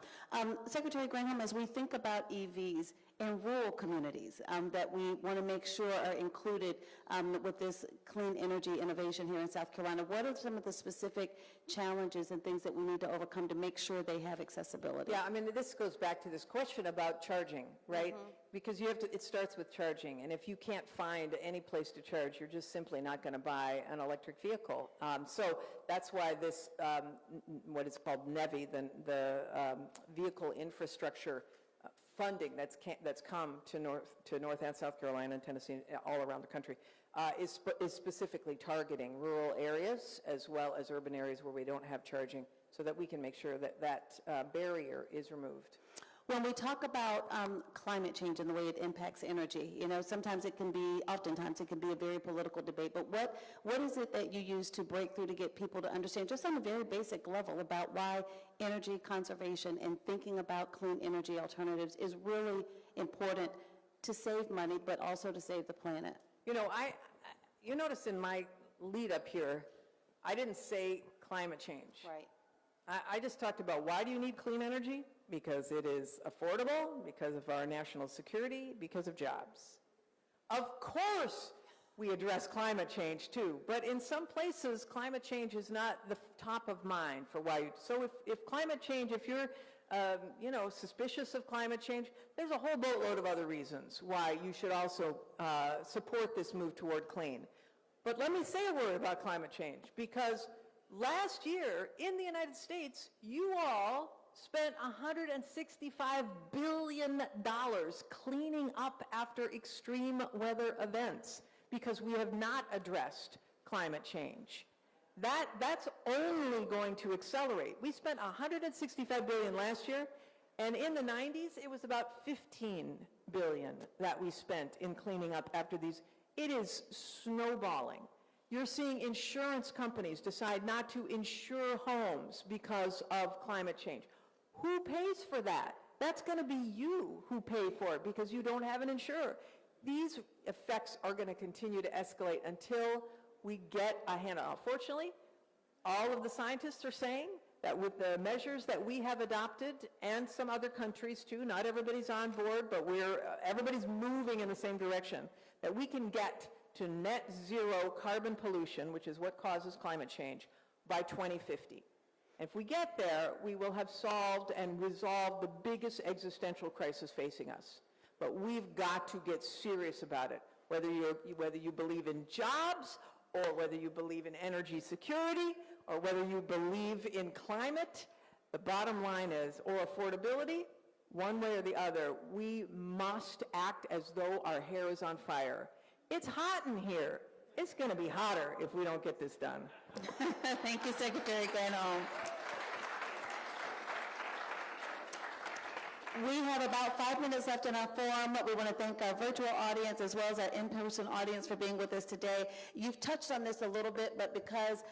Secretary Granholm, as we think about EVs in rural communities that we want to make sure are included with this clean energy innovation here in South Carolina, what are some of the specific challenges and things that we need to overcome to make sure they have accessibility? Yeah, I mean, this goes back to this question about charging, right? Because you have to, it starts with charging, and if you can't find any place to charge, you're just simply not going to buy an electric vehicle. So that's why this, what is called NEVI, the vehicle infrastructure funding that's come to North and South Carolina and Tennessee, all around the country, is specifically targeting rural areas as well as urban areas where we don't have charging, so that we can make sure that that barrier is removed. When we talk about climate change and the way it impacts energy, you know, oftentimes it can be a very political debate, but what is it that you use to break through to get people to understand, just on a very basic level, about why energy conservation and thinking about clean energy alternatives is really important to save money, but also to save the planet? You know, you notice in my lead up here, I didn't say climate change. Right. I just talked about, why do you need clean energy? Because it is affordable, because of our national security, because of jobs. Of course, we address climate change too, but in some places, climate change is not the top of mind for why you, so if climate change, if you're, you know, suspicious of climate change, there's a whole boatload of other reasons why you should also support this move toward clean. But let me say a word about climate change, because last year in the United States, you all spent $165 billion cleaning up after extreme weather events, because we have not addressed climate change. That's only going to accelerate. We spent $165 billion last year, and in the 90s, it was about $15 billion that we spent in cleaning up after these. It is snowballing. You're seeing insurance companies decide not to insure homes because of climate change. Who pays for that? That's going to be you who pay for it, because you don't have an insurer. These effects are going to continue to escalate until we get a handle. Fortunately, all of the scientists are saying that with the measures that we have adopted, and some other countries too, not everybody's on board, but everybody's moving in the same direction, that we can get to net zero carbon pollution, which is what causes climate change, by 2050. If we get there, we will have solved and resolved the biggest existential crisis facing us. But we've got to get serious about it, whether you believe in jobs, or whether you believe in energy security, or whether you believe in climate. The bottom line is, or affordability, one way or the other, we must act as though our hair is on fire. It's hot in here. It's going to be hotter if we don't get this done. Thank you, Secretary Granholm. We have about 5 minutes left in our forum. We want to thank our virtual audience as well as our in-person audience for being with us today. You've touched on this a little bit, but because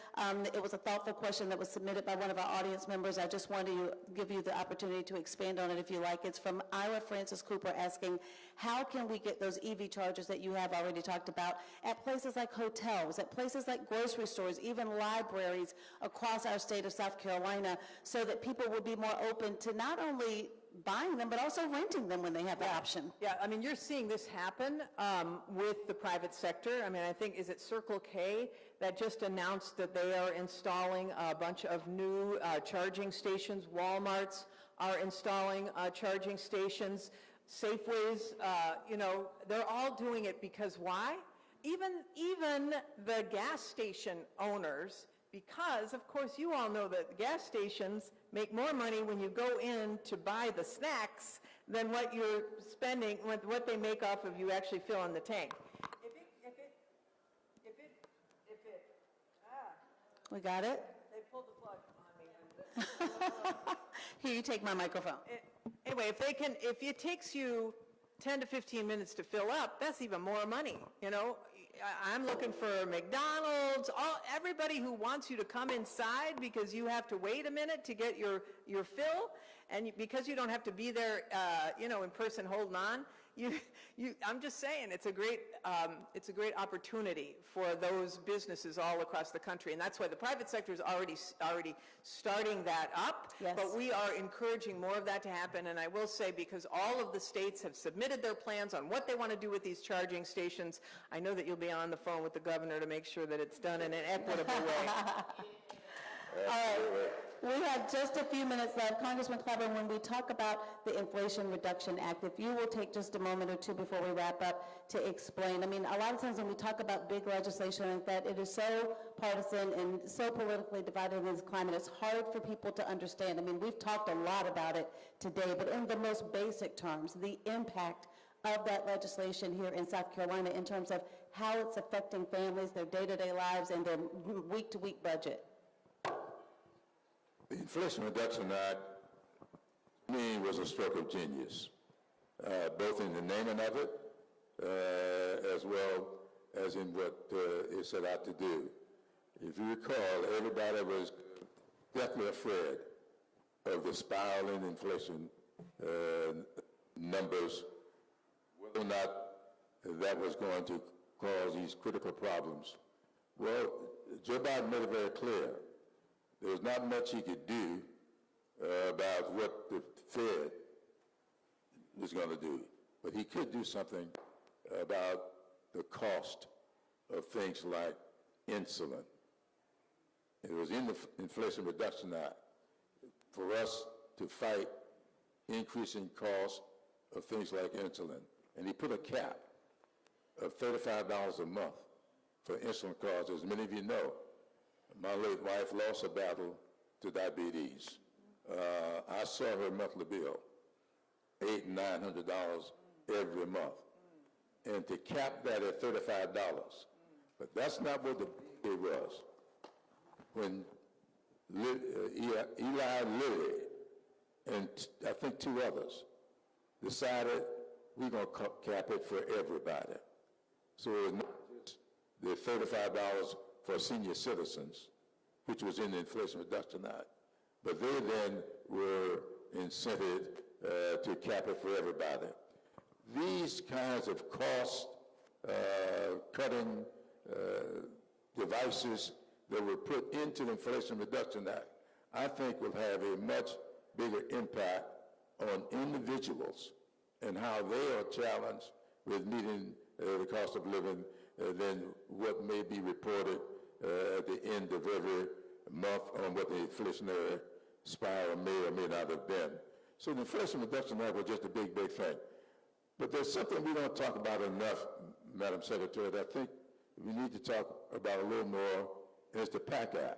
it was a thoughtful question that was submitted by one of our audience members, I just wanted to give you the opportunity to expand on it if you like. It's from Ira Francis Cooper asking, how can we get those EV chargers that you have already talked about at places like hotels, at places like grocery stores, even libraries across our state of South Carolina, so that people will be more open to not only buying them, but also renting them when they have the option? Yeah, I mean, you're seeing this happen with the private sector. I mean, I think, is it Circle K that just announced that they are installing a bunch of new charging stations? Walmarts are installing charging stations. Safeways, you know, they're all doing it because why? Even the gas station owners, because, of course, you all know that gas stations make more money when you go in to buy the snacks than what you're spending, what they make off of you actually filling the tank. We got it? They pulled the plug on me. Here, you take my microphone. Anyway, if it takes you 10 to 15 minutes to fill up, that's even more money, you know? I'm looking for McDonald's, everybody who wants you to come inside because you have to wait a minute to get your fill, and because you don't have to be there, you know, in person holding on, I'm just saying, it's a great opportunity for those businesses all across the country, and that's why the private sector is already starting that up. Yes. But we are encouraging more of that to happen, and I will say, because all of the states have submitted their plans on what they want to do with these charging stations, I know that you'll be on the phone with the governor to make sure that it's done in an equitable way. All right, we have just a few minutes left. Congressman Clyburn, when we talk about the Inflation Reduction Act, if you will take just a moment or two before we wrap up to explain. I mean, a lot of times when we talk about big legislation like that, it is so partisan and so politically divided in this climate, it's hard for people to understand. I mean, we've talked a lot about it today, but in the most basic terms, the impact of that legislation here in South Carolina in terms of how it's affecting families, their day-to-day lives, and their week-to-week budget. The Inflation Reduction Act, to me, was a stroke of genius, both in the naming of it, as well as in what it set out to do. If you recall, everybody was definitely afraid of the spiraling inflation numbers, whether or not that was going to cause these critical problems. Well, Joe Biden made it very clear. There was not much he could do about what the Fed was going to do, but he could do something about the cost of things like insulin. It was in the Inflation Reduction Act for us to fight increasing costs of things like insulin, and he put a cap of $35 a month for insulin costs. As many of you know, my late wife lost a battle to diabetes. I saw her monthly bill, $800 and $900 every month. And to cap that at $35, but that's not what the big was. When Eli Lilly and I think two others decided we're going to cap it for everybody. So it was not just the $35 for senior citizens, which was in the Inflation Reduction Act, but they then were incented to cap it for everybody. These kinds of cost-cutting devices that were put into the Inflation Reduction Act, I think will have a much bigger impact on individuals and how they are challenged with meeting the cost of living than what may be reported at the end of every month on what the inflationary spiral may or may not have been. So the Inflation Reduction Act was just a big, big thing. But there's something we don't talk about enough, Madam Secretary, that I think we need to talk about a little more, and it's the PACT Act.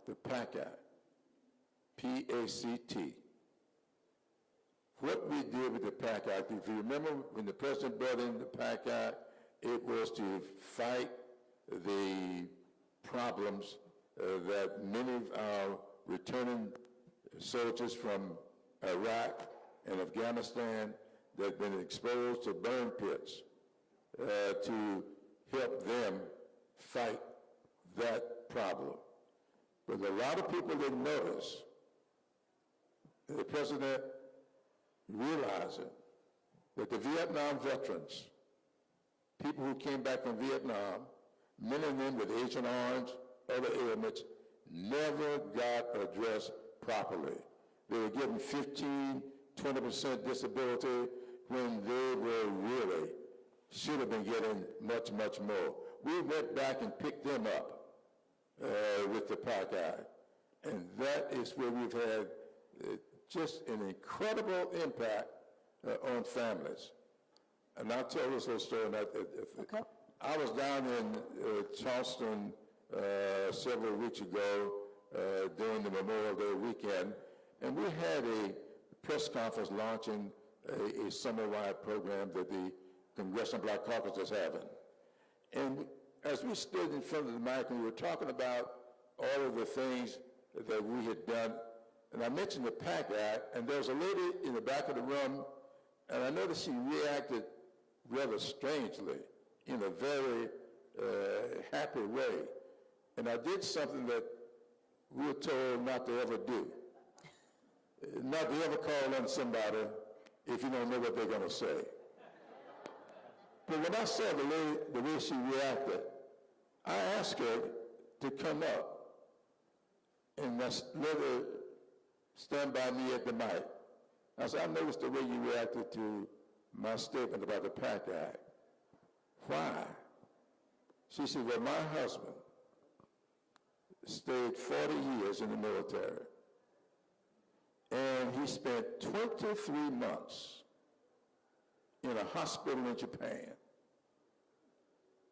The PACT Act. P-A-C-T. What we did with the PACT Act, if you remember when the President brought in the PACT Act, it was to fight the problems that many of our returning soldiers from Iraq and Afghanistan that have been exposed to burn pits, to help them fight that problem. But a lot of people didn't notice the President realizing that the Vietnam veterans, people who came back from Vietnam, many of them with Agent Orange, other ailments, never got addressed properly. They were given 15, 20% disability when they were really, should have been getting much, much more. We went back and picked them up with the PACT Act. And that is where we've had just an incredible impact on families. And I'll tell this little story. Okay. I was down in Charleston several weeks ago during the Memorial Day weekend, and we had a press conference launching a summer-wide program that the Congressional Black Caucus is having. And as we stood in front of the mic and we were talking about all of the things that we had done, and I mentioned the PACT Act, and there was a lady in the back of the room, and I noticed she reacted rather strangely in a very happy way. And I did something that we were told not to ever do. Not to ever call on somebody if you don't know what they're going to say. But when I saw the way she reacted, I asked her to come up and let her stand by me at the mic. I said, I noticed the way you reacted to my statement about the PACT Act. Why? She said, well, my husband stayed 40 years in the military, and he spent 23 months in a hospital in Japan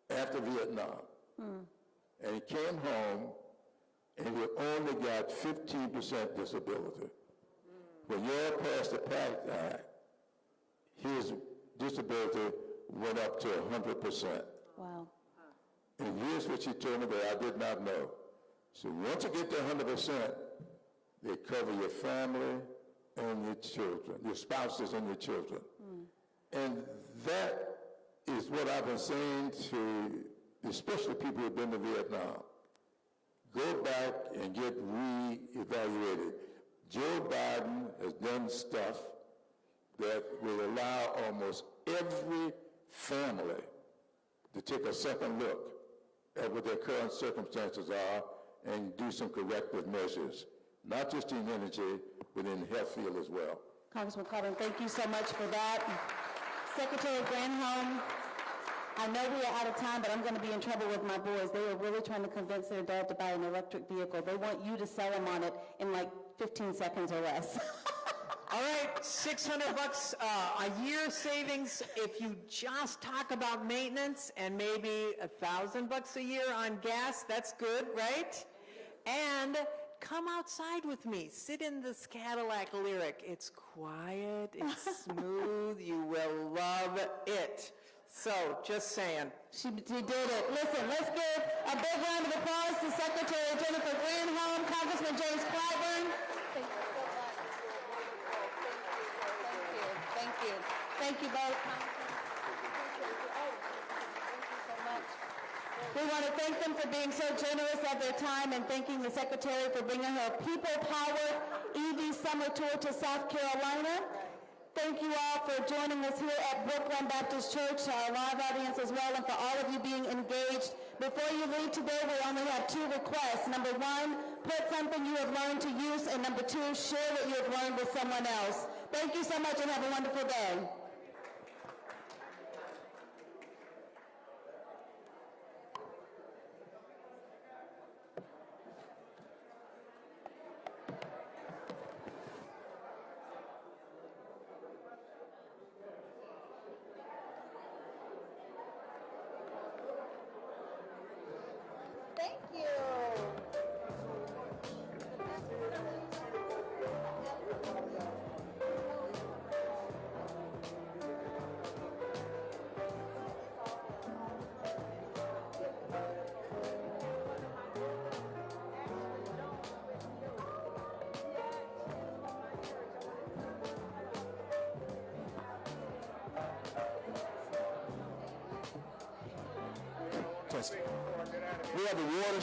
after Vietnam. And he came home, and he only got 15% disability. When you all passed the PACT Act, his disability went up to 100%. Wow. And here's what she told me that I did not know. So once you get to 100%, they cover your family and your children, your spouses and your children. And that is what I've been saying to especially people who've been to Vietnam. Go back and get re-evaluated. Joe Biden has done stuff that will allow almost every family to take a second look at what their current circumstances are and do some corrective measures, not just in energy, but in the health field as well. Congressman Clyburn, thank you so much for that. Secretary Granholm, I know we are out of time, but I'm going to be in trouble with my boys. They are really trying to convince their dad to buy an electric vehicle. They want you to sell them on it in like 15 seconds or less. All right, $600 a year savings if you just talk about maintenance, and maybe $1,000 a year on gas. That's good, right? And come outside with me. Sit in this Cadillac Lyric. It's quiet, it's smooth. You will love it. So, just saying. She did it. Listen, let's give a big round of applause to Secretary Jennifer Granholm, Congressman James Clyburn. Thank you. Thank you both. We want to thank them for being so generous of their time, and thanking the Secretary for bringing her people-powered EV summer tour to South Carolina. Thank you all for joining us here at Brooklyn Baptist Church, our live audience as well, and for all of you being engaged. Before you leave today, we only have 2 requests. Number 1, put something you have learned to use, and number 2, share what you have learned with someone else. Thank you so much and have a wonderful day. Thank you. We have a water